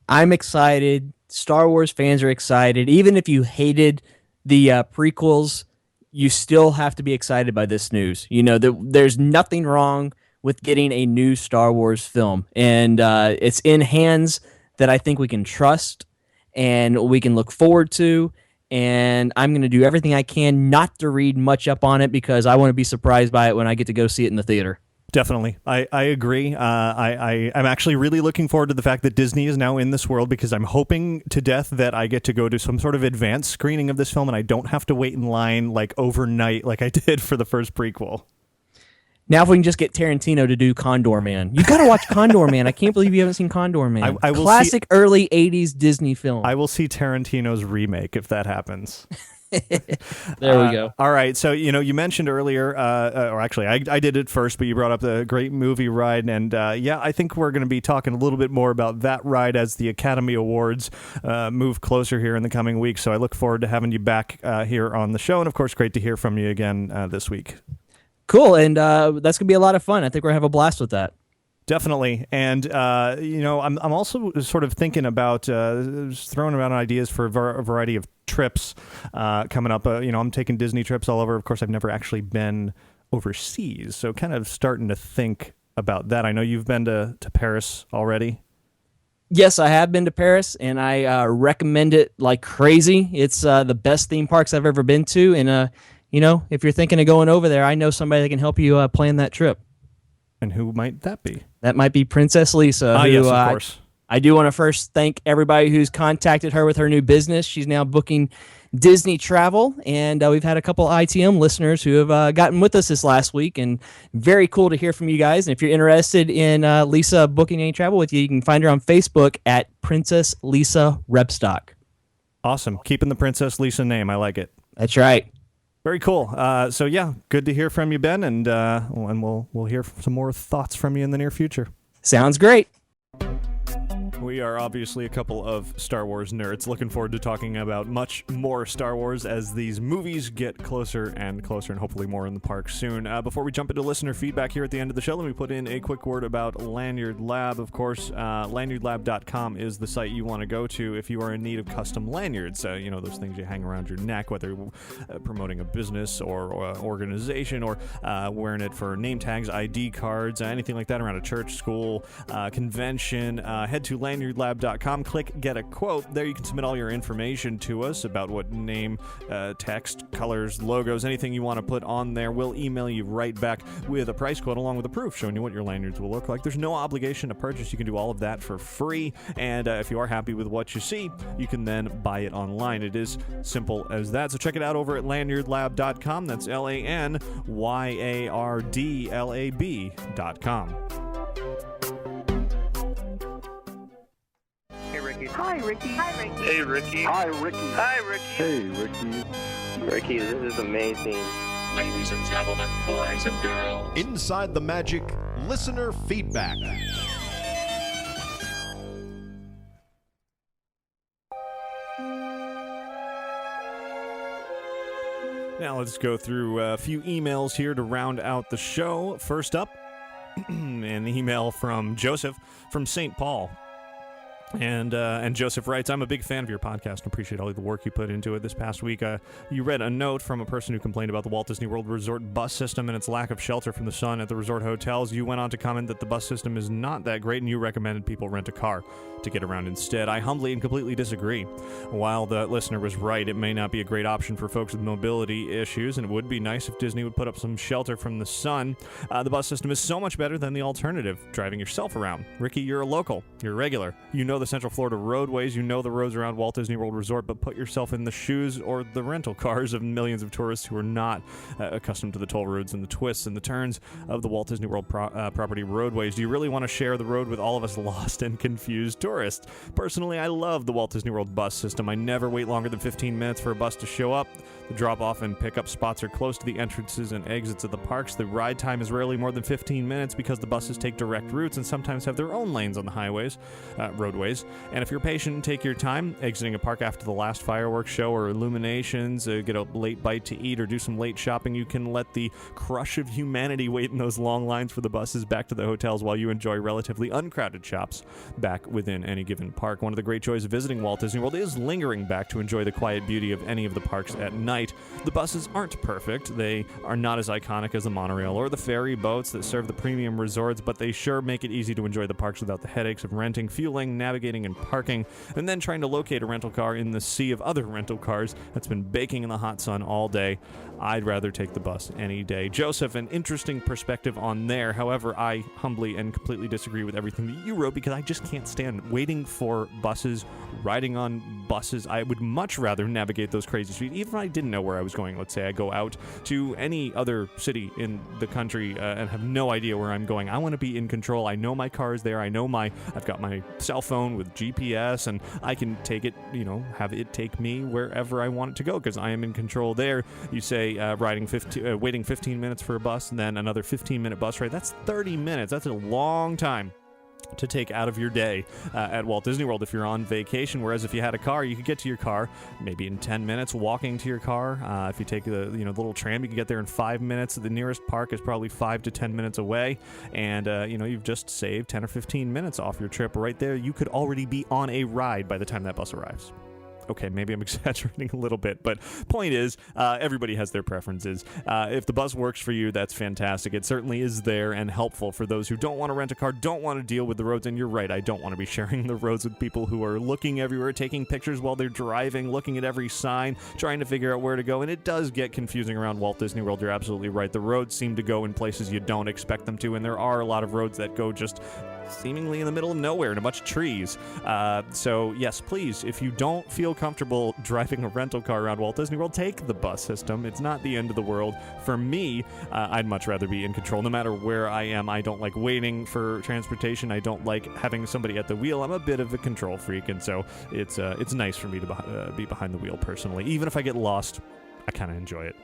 I'm excited. Star Wars fans are excited. Even if you hated the prequels, you still have to be excited by this news. There's nothing wrong with getting a new Star Wars film. And it's in hands that I think we can trust and we can look forward to. And I'm going to do everything I can not to read much up on it because I want to be surprised by it when I get to go see it in the theater. Definitely. I agree. I'm actually really looking forward to the fact that Disney is now in this world because I'm hoping to death that I get to go to some sort of advanced screening of this film and I don't have to wait in line like overnight like I did for the first prequel. Now if we can just get Tarantino to do Condor Man. You got to watch Condor Man. I can't believe you haven't seen Condor Man. I will Classic early 80s Disney film. I will see Tarantino's remake if that happens. There we go. All right. So, you mentioned earlier, or actually I did it first, but you brought up the great movie ride. And I think we're going to be talking a little bit more about that ride as the Academy Awards move closer here in the coming weeks. So I look forward to having you back here on the show. And of course, great to hear from you again this week. Cool. And that's going to be a lot of fun. I think we're going to have a blast with that. Definitely. And, I'm also sort of thinking about throwing around ideas for a variety of trips coming up. I'm taking Disney trips all over. Of course, I've never actually been overseas. So kind of starting to think about that. I know you've been to Paris already. Yes, I have been to Paris, and I recommend it like crazy. It's the best theme parks I've ever been to. And, if you're thinking of going over there, I know somebody that can help you plan that trip. And who might that be? That might be Princess Lisa. Who, yes, of course. I do want to first thank everybody who's contacted her with her new business. She's now booking Disney travel, and we've had a couple ITM listeners who have gotten with us this last week, and very cool to hear from you guys. And if you're interested in Lisa booking any travel with you, you can find her on Facebook at Princess Lisa Repstock. Awesome. Keeping the Princess Lisa name. I like it. That's right. Very cool. Good to hear from you, Ben, and we'll hear some more thoughts from you in the near future. Sounds great. We are obviously a couple of Star Wars nerds looking forward to talking about much more Star Wars as these movies get closer and closer and hopefully more in the park soon. Before we jump into listener feedback here at the end of the show, let me put in a quick word about Lanyard Lab. Of course, lanyardlab.com is the site you want to go to if you are in need of custom lanyards. Those things you hang around your neck, whether promoting a business or organization or wearing it for name tags, ID cards, anything like that around a church, school, convention. Head to lanyardlab.com, click Get a Quote. There you can submit all your information to us about what name, text, colors, logos, anything you want to put on there. We'll email you right back with a price quote along with a proof showing you what your lanyards will look like. There's no obligation to purchase. You can do all of that for free. And if you are happy with what you see, you can then buy it online. It is simple as that. So check it out over at lanyardlab.com. That's LANYARDLAB.com. Hi, Ricky. Hi, Ricky. Hey, Ricky. Hi, Ricky. Hi, Ricky. Hey, Ricky. Ricky, this is amazing. Ladies and gentlemen, boys and girls. Inside the Magic listener feedback. Now let's go through a few emails here to round out the show. First up, an email from Joseph from St. Paul. And Joseph writes, I'm a big fan of your podcast and appreciate all the work you put into it. This past week, you read a note from a person who complained about the Walt Disney World Resort bus system and its lack of shelter from the sun at the resort hotels. You went on to comment that the bus system is not that great and you recommended people rent a car to get around instead. I humbly and completely disagree. While the listener was right, it may not be a great option for folks with mobility issues, and it would be nice if Disney would put up some shelter from the sun. The bus system is so much better than the alternative, driving yourself around. Ricky, you're a local. You're a regular. You know the Central Florida roadways. You know the roads around Walt Disney World Resort, but put yourself in the shoes or the rental cars of millions of tourists who are not accustomed to the toll roads and the twists and the turns of the Walt Disney World property roadways. Do you really want to share the road with all of us lost and confused tourists? Personally, I love the Walt Disney World bus system. I never wait longer than 15 minutes for a bus to show up. The drop-off and pickup spots are close to the entrances and exits of the parks. The ride time is rarely more than 15 minutes because the buses take direct routes and sometimes have their own lanes on the roadways. noise. And if you're patient, take your time exiting a park after the last fireworks show or illuminations, get a late bite to eat or do some late shopping. You can let the crush of humanity wait in those long lines for the buses back to the hotels while you enjoy relatively uncrowded shops back within any given park. One of the great joys of visiting Walt Disney World is lingering back to enjoy the quiet beauty of any of the parks at night. The buses aren't perfect. They are not as iconic as the monorail or the ferry boats that serve the premium resorts, but they sure make it easy to enjoy the parks without the headaches of renting, fueling, navigating, and parking, and then trying to locate a rental car in the sea of other rental cars that's been baking in the hot sun all day. I'd rather take the bus any day. Joseph, an interesting perspective on there. However, I humbly and completely disagree with everything that you wrote because I just can't stand waiting for buses, riding on buses. I would much rather navigate those crazy streets, even if I didn't know where I was going. Let's say I go out to any other city in the country and have no idea where I'm going. I want to be in control. I know my car is there. I've got my cell phone with GPS, and I can take it, have it take me wherever I want it to go because I am in control there. You say waiting 15 minutes for a bus and then another 15-minute bus ride. That's 30 minutes. That's a long time to take out of your day at Walt Disney World if you're on vacation, whereas if you had a car, you could get to your car maybe in 10 minutes walking to your car. If you take the little tram, you can get there in 5 minutes. The nearest park is probably 5 to 10 minutes away, and you've just saved 10 or 15 minutes off your trip right there. You could already be on a ride by the time that bus arrives. Okay, maybe I'm exaggerating a little bit, but point is, everybody has their preferences. If the bus works for you, that's fantastic. It certainly is there and helpful for those who don't want to rent a car, don't want to deal with the roads, and you're right, I don't want to be sharing the roads with people who are looking everywhere, taking pictures while they're driving, looking at every sign, trying to figure out where to go, and it does get confusing around Walt Disney World. You're absolutely right. The roads seem to go in places you don't expect them to, and there are a lot of roads that go just seemingly in the middle of nowhere and a bunch of trees. So yes, please, if you don't feel comfortable driving a rental car around Walt Disney World, take the bus system. It's not the end of the world. For me, I'd much rather be in control no matter where I am. I don't like waiting for transportation. I don't like having somebody at the wheel. I'm a bit of a control freak, and so it's nice for me to be behind the wheel personally. Even if I get lost, I kind of enjoy it.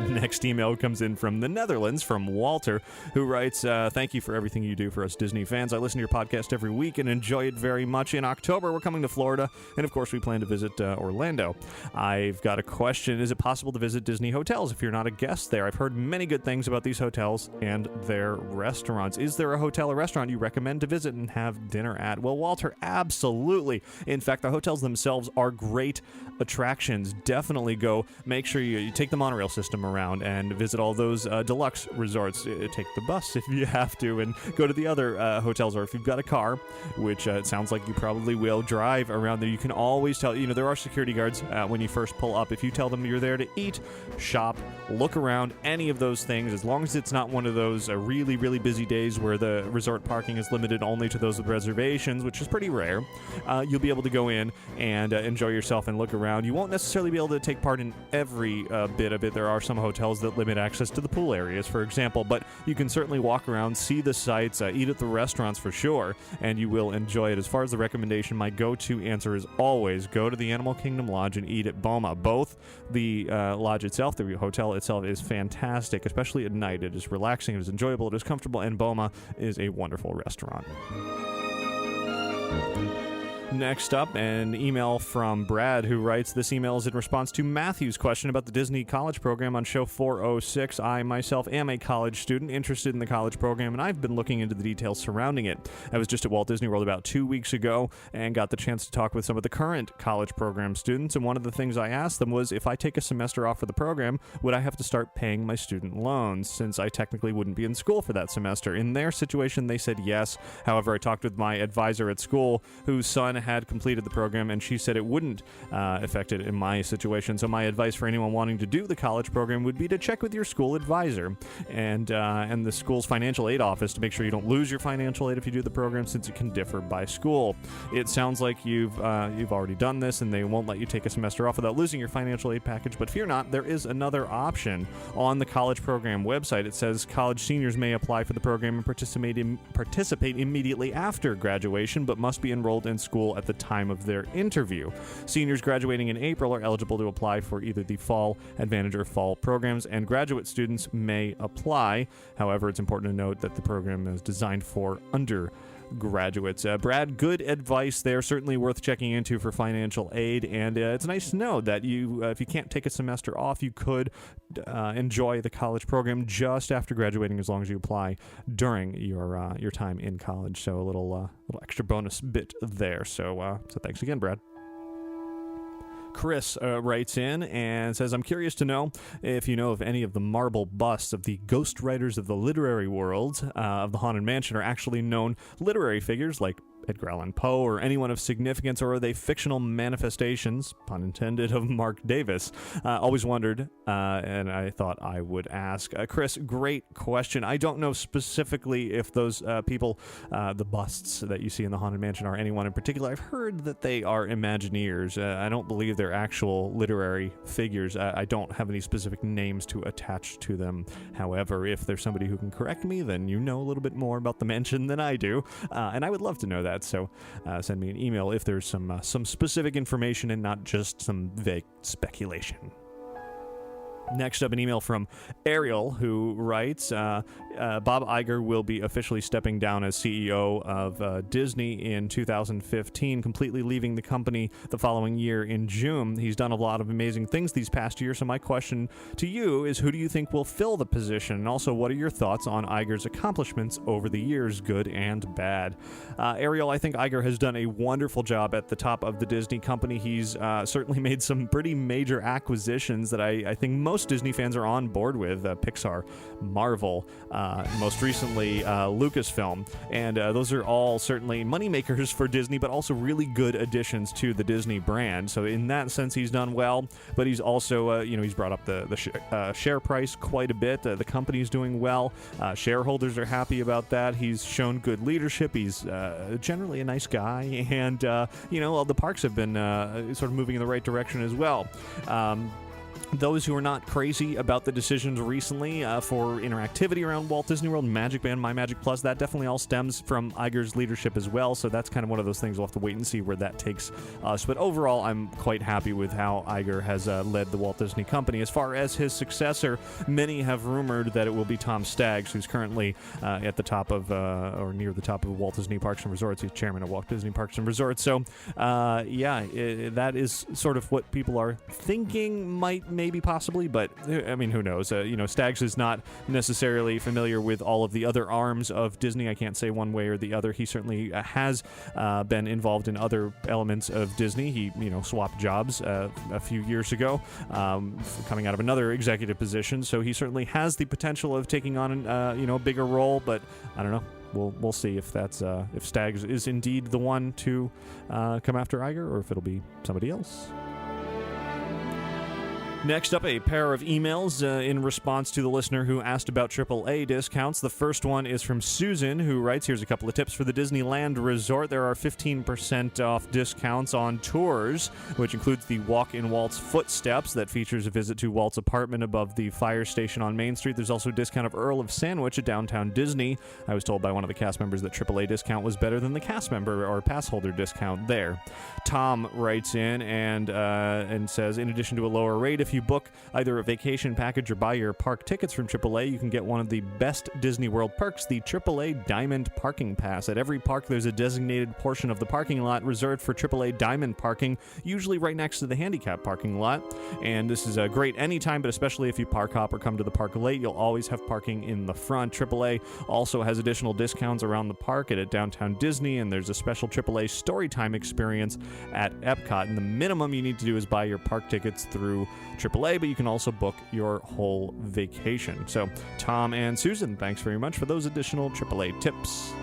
Next email comes in from the Netherlands, from Walter, who writes, thank you for everything you do for us Disney fans. I listen to your podcast every week and enjoy it very much. In October, we're coming to Florida, and of course, we plan to visit Orlando. I've got a question. Is it possible to visit Disney hotels if you're not a guest there? I've heard many good things about these hotels and their restaurants. Is there a hotel or restaurant you recommend to visit and have dinner at? Well, Walter, absolutely. In fact, the hotels themselves are great attractions. Definitely go. Make sure you take the monorail system around and visit all those deluxe resorts. Take the bus if you have to, and go to the other hotels, or if you've got a car, which it sounds like you probably will, drive around there. You can always tell, there are security guards when you first pull up. If you tell them you're there to eat, shop, look around, any of those things, as long as it's not one of those really, really busy days where the resort parking is limited only to those with reservations, which is pretty rare, you'll be able to go in and enjoy yourself and look around. You won't necessarily be able to take part in every bit of it. There are some hotels that limit access to the pool areas, for example, but you can certainly walk around, see the sights, eat at the restaurants for sure, and you will enjoy it. As far as the recommendation, my go-to answer is always go to the Animal Kingdom Lodge and eat at Boma. Both the lodge itself, the hotel itself, is fantastic, especially at night. It is relaxing, it is enjoyable, it is comfortable, and Boma is a wonderful restaurant. Next up, an email from Brad, who writes, this email is in response to Matthew's question about the Disney College Program on show 406. I myself am a college student interested in the college program, and I've been looking into the details surrounding it. I was just at Walt Disney World about 2 weeks ago and got the chance to talk with some of the current college program students, and one of the things I asked them was, if I take a semester off of the program, would I have to start paying my student loans, since I technically wouldn't be in school for that semester? In their situation, they said yes. However, I talked with my advisor at school, whose son had completed the program, and she said it wouldn't affect it in my situation. So my advice for anyone wanting to do the college program would be to check with your school advisor and the school's financial aid office to make sure you don't lose your financial aid if you do the program, since it can differ by school. It sounds like you've already done this, and they won't let you take a semester off without losing your financial aid package. But fear not, there is another option. On the college program website, it says college seniors may apply for the program and participate immediately after graduation, but must be enrolled in school at the time of their interview. Seniors graduating in April are eligible to apply for either the Fall Advantage or Fall programs, and graduate students may apply. However, it's important to note that the program is designed for graduates. Brad, good advice there. Certainly worth checking into for financial aid, and it's nice to know that you, if you can't take a semester off, you could enjoy the college program just after graduating, as long as you apply during your time in college. So a little extra bonus bit there. So thanks again, Brad. Chris writes in and says, I'm curious to know if you know if any of the marble busts of the ghostwriters of the literary world of the Haunted Mansion are actually known literary figures like Edgar Allan Poe or anyone of significance, or are they fictional manifestations, pun intended, of Mark Davis? Always wondered, and I thought I would ask. Chris, great question. I don't know specifically if those people, the busts that you see in the Haunted Mansion, are anyone in particular. I've heard that they are Imagineers. I don't believe they're actual literary figures. I don't have any specific names to attach to them. However, if there's somebody who can correct me, then you know a little bit more about the mansion than I do, and I would love to know that. So send me an email if there's some specific information and not just some vague speculation. Next up, an email from Ariel, who writes, Bob Iger will be officially stepping down as CEO of Disney in 2015, completely leaving the company the following year in June. He's done a lot of amazing things these past years, so my question to you is, who do you think will fill the position? And also, what are your thoughts on Iger's accomplishments over the years, good and bad? Ariel, I think Iger has done a wonderful job at the top of the Disney company. He's certainly made some pretty major acquisitions that I think most Disney fans are on board with. Pixar, Marvel, most recently Lucasfilm, and those are all certainly moneymakers for Disney, but also really good additions to the Disney brand. So in that sense, he's done well, but he's also, he's brought up the share price quite a bit. The company's doing well. Shareholders are happy about that. He's shown good leadership. He's generally a nice guy, and the parks have been sort of moving in the right direction as well. Those who are not crazy about the decisions recently for interactivity around Walt Disney World, Magic Band, My Magic Plus, that definitely all stems from Iger's leadership as well. So that's kind of one of those things. We'll have to wait and see where that takes us. But overall, I'm quite happy with how Iger has led the Walt Disney Company. As far as his successor, many have rumored that it will be Tom Staggs, who's currently at the top of, or near the top of Walt Disney Parks and Resorts. He's chairman of Walt Disney Parks and Resorts. So, that is sort of what people are thinking maybe possibly, but I mean, who knows? Staggs is not necessarily familiar with all of the other arms of Disney. I can't say one way or the other. He certainly has been involved in other elements of Disney. He, swapped jobs a few years ago, coming out of another executive position. So he certainly has the potential of taking on, a bigger role. But I don't know. We'll see if that's if Staggs is indeed the one to come after Iger, or if it'll be somebody else. Next up, a pair of emails in response to the listener who asked about AAA discounts. The first one is from Susan, who writes, here's a couple of tips for the Disneyland Resort. There are 15% off discounts on tours, which includes the Walk in Walt's Footsteps that features a visit to Walt's apartment above the fire station on Main Street. There's also a discount of Earl of Sandwich at downtown Disney. I was told by one of the cast members that AAA discount was better than the cast member or pass holder discount there. Tom writes in and says, in addition to a lower rate, if you book either a vacation package or buy your park tickets from AAA, you can get one of the best Disney World perks, the AAA Diamond Parking Pass. At every park, there's a designated portion of the parking lot reserved for AAA Diamond parking, usually right next to the handicap parking lot. And this is great anytime, but especially if you park hop or come to the park late, you'll always have parking in the front. AAA also has additional discounts around the park at downtown Disney, and there's a special AAA Storytime experience at Epcot. And the minimum you need to do is buy your park tickets through AAA, but you can also book your whole vacation. So, Tom and Susan, thanks very much for those additional AAA tips.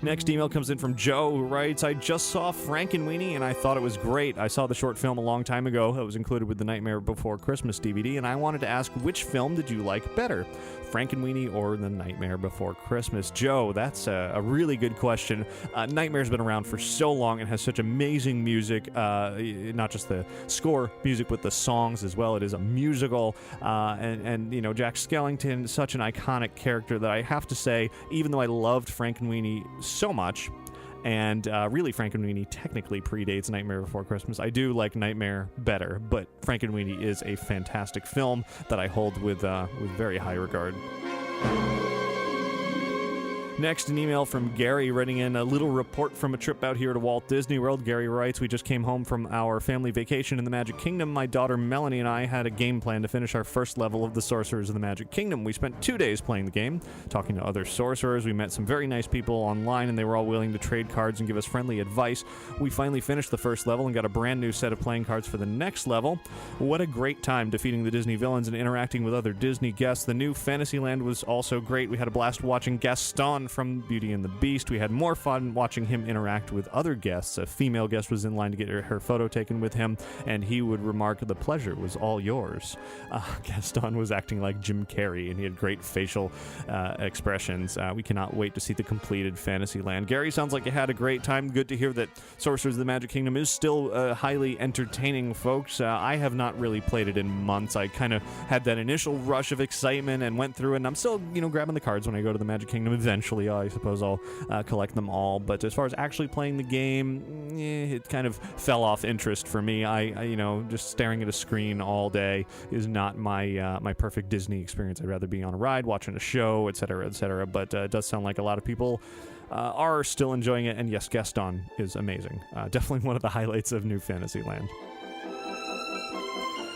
Next email comes in from Joe, who writes, I just saw Frankenweenie and I thought it was great. I saw the short film a long time ago that was included with the Nightmare Before Christmas DVD, and I wanted to ask, which film did you like better, Frankenweenie or The Nightmare Before Christmas? Joe, that's a really good question. Nightmare's been around for so long and has such amazing music, not just the score music, but the songs as well. It is a musical, and Jack Skellington, such an iconic character that I have to say, even though I loved Frankenweenie so much, and really Frankenweenie technically predates Nightmare Before Christmas, I do like Nightmare better, but Frankenweenie is a fantastic film that I hold with very high regard. Next, an email from Gary writing in a little report from a trip out here to Walt Disney World. Gary writes, we just came home from our family vacation in the Magic Kingdom. My daughter Melanie and I had a game plan to finish our first level of the Sorcerers of the Magic Kingdom. We spent 2 days playing the game, talking to other sorcerers. We met some very nice people online, and they were all willing to trade cards and give us friendly advice. We finally finished the first level and got a brand new set of playing cards for the next level. What a great time defeating the Disney villains and interacting with other Disney guests. The new Fantasyland was also great. We had a blast watching Gaston from Beauty and the Beast. We had more fun watching him interact with other guests. A female guest was in line to get her photo taken with him, and he would remark, "The pleasure was all yours." Gaston was acting like Jim Carrey, and he had great facial expressions. We cannot wait to see the completed Fantasyland. Gary, sounds like you had a great time. Good to hear that Sorcerers of the Magic Kingdom is still highly entertaining, folks. I have not really played it in months. I kind of had that initial rush of excitement and went through it, and I'm still, grabbing the cards when I go to the Magic Kingdom. Eventually, I suppose I'll collect them all. But as far as actually playing the game, it kind of fell off interest for me. I just staring at a screen all day is not my perfect Disney experience. I'd rather be on a ride, watching a show, etc., etc. But it does sound like a lot of people are still enjoying it. And yes, Gaston is amazing. Definitely one of the highlights of New Fantasyland.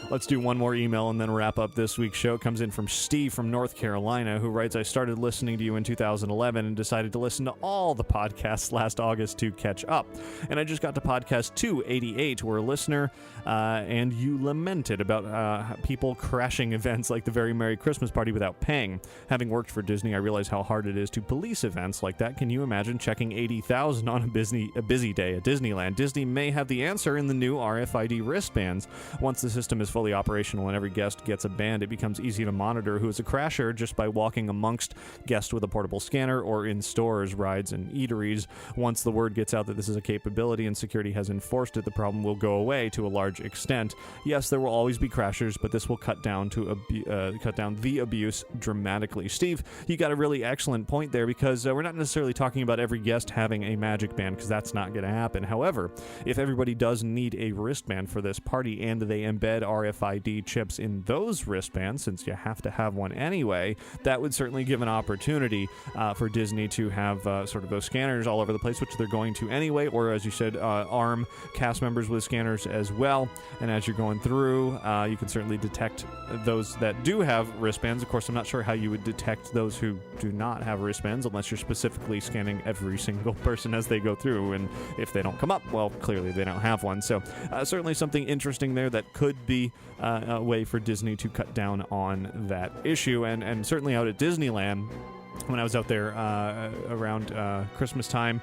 Let's do one more email and then wrap up this week's show. It comes in from Steve from North Carolina, who writes, I started listening to you in 2011 and decided to listen to all the podcasts last August to catch up. And I just got to podcast 288, where a listener and you lamented about people crashing events like the Very Merry Christmas Party without paying. Having worked for Disney, I realize how hard it is to police events like that. Can you imagine checking 80,000 on a busy day at Disneyland? Disney may have the answer in the new RFID wristbands. Once the system is fully operational and every guest gets a band, it becomes easy to monitor who is a crasher just by walking amongst guests with a portable scanner or in stores, rides, and eateries. Once the word gets out that this is a capability and security has enforced it, the problem will go away to a large extent. Yes, there will always be crashers, but this will cut down the abuse dramatically. Steve, you got a really excellent point there, because we're not necessarily talking about every guest having a magic band, because that's not going to happen. However, if everybody does need a wristband for this party and they embed RFID chips in those wristbands, since you have to have one anyway, that would certainly give an opportunity for Disney to have sort of those scanners all over the place, which they're going to anyway, or as you said, arm cast members with scanners as well. And as you're going through, you can certainly detect those that do have wristbands. Of course, I'm not sure how you would detect those who do not have wristbands, unless you're specifically scanning every single person as they go through, and if they don't come up, well, clearly they don't have one. So certainly something interesting there that could be a way for Disney to cut down on that issue. And certainly out at Disneyland, when I was out there around Christmas time,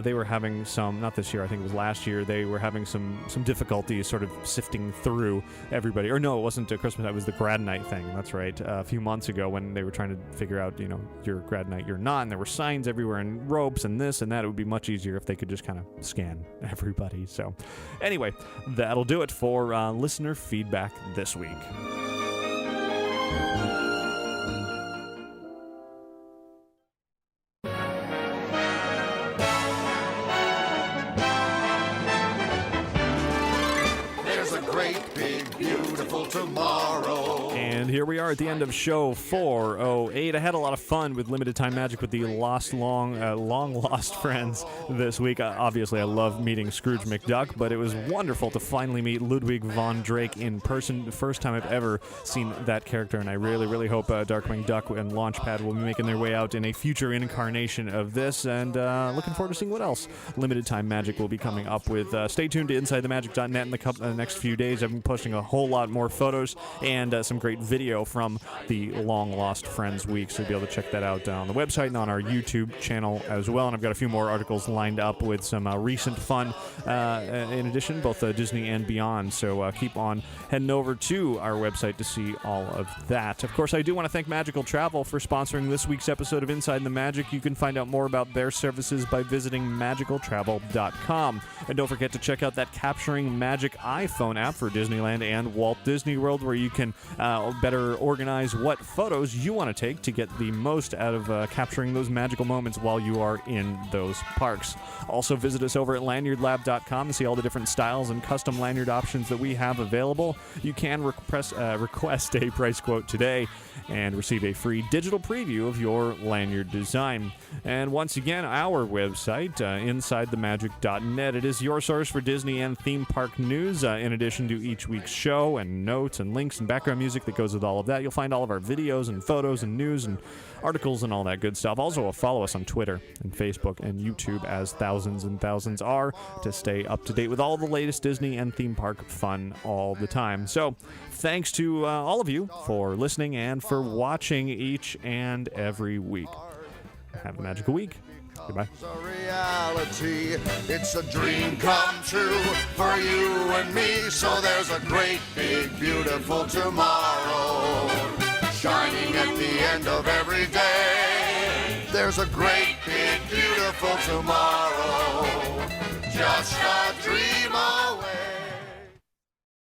they were having some, not this year, I think it was last year, they were having some difficulties sort of sifting through everybody. Or no, it wasn't Christmas, it was the grad night thing, that's right, a few months ago, when they were trying to figure out, you're grad night, you're not, and there were signs everywhere and ropes and this and that. It would be much easier if they could just kind of scan everybody. So anyway, that'll do it for listener feedback this week. Tomorrow. And here we are at the end of show 408. I had a lot of fun with Limited Time Magic with the long lost friends this week. Obviously, I love meeting Scrooge McDuck, but it was wonderful to finally meet Ludwig von Drake in person. The first time I've ever seen that character, and I really, really hope Darkwing Duck and Launchpad will be making their way out in a future incarnation of this, and looking forward to seeing what else Limited Time Magic will be coming up with. Stay tuned to InsideTheMagic.net in the next few days. I've been posting a whole lot more photos and some great video from the Long Lost Friends week, so you'll be able to check that out on the website and on our YouTube channel as well. And I've got a few more articles lined up with some recent fun in addition, both Disney and beyond, so keep on heading over to our website to see all of that. Of course, I do want to thank Magical Travel for sponsoring this week's episode of Inside the Magic. You can find out more about their services by visiting magicaltravel.com. And don't forget to check out that Capturing Magic iPhone app for Disneyland and Walt Disney World, where you can better organize what photos you want to take to get the most out of capturing those magical moments while you are in those parks. Also, visit us over at lanyardlab.com to see all the different styles and custom lanyard options that we have available. You can request a price quote today and receive a free digital preview of your lanyard design. And once again, our website, InsideTheMagic.net. It is your source for Disney and theme park news. In addition to each week's show and notes and links and background music that goes with all of that, you'll find all of our videos and photos and news and articles and all that good stuff. Also, follow us on Twitter and Facebook and YouTube, as thousands and thousands are, to stay up to date with all the latest Disney and theme park fun all the time. So, thanks to all of you for listening and for watching each and every week. Have a magical week. Goodbye. It's a reality. It's a dream come true for you and me. So there's a great, big, beautiful tomorrow shining at the end of every day. There's a great, big, beautiful tomorrow just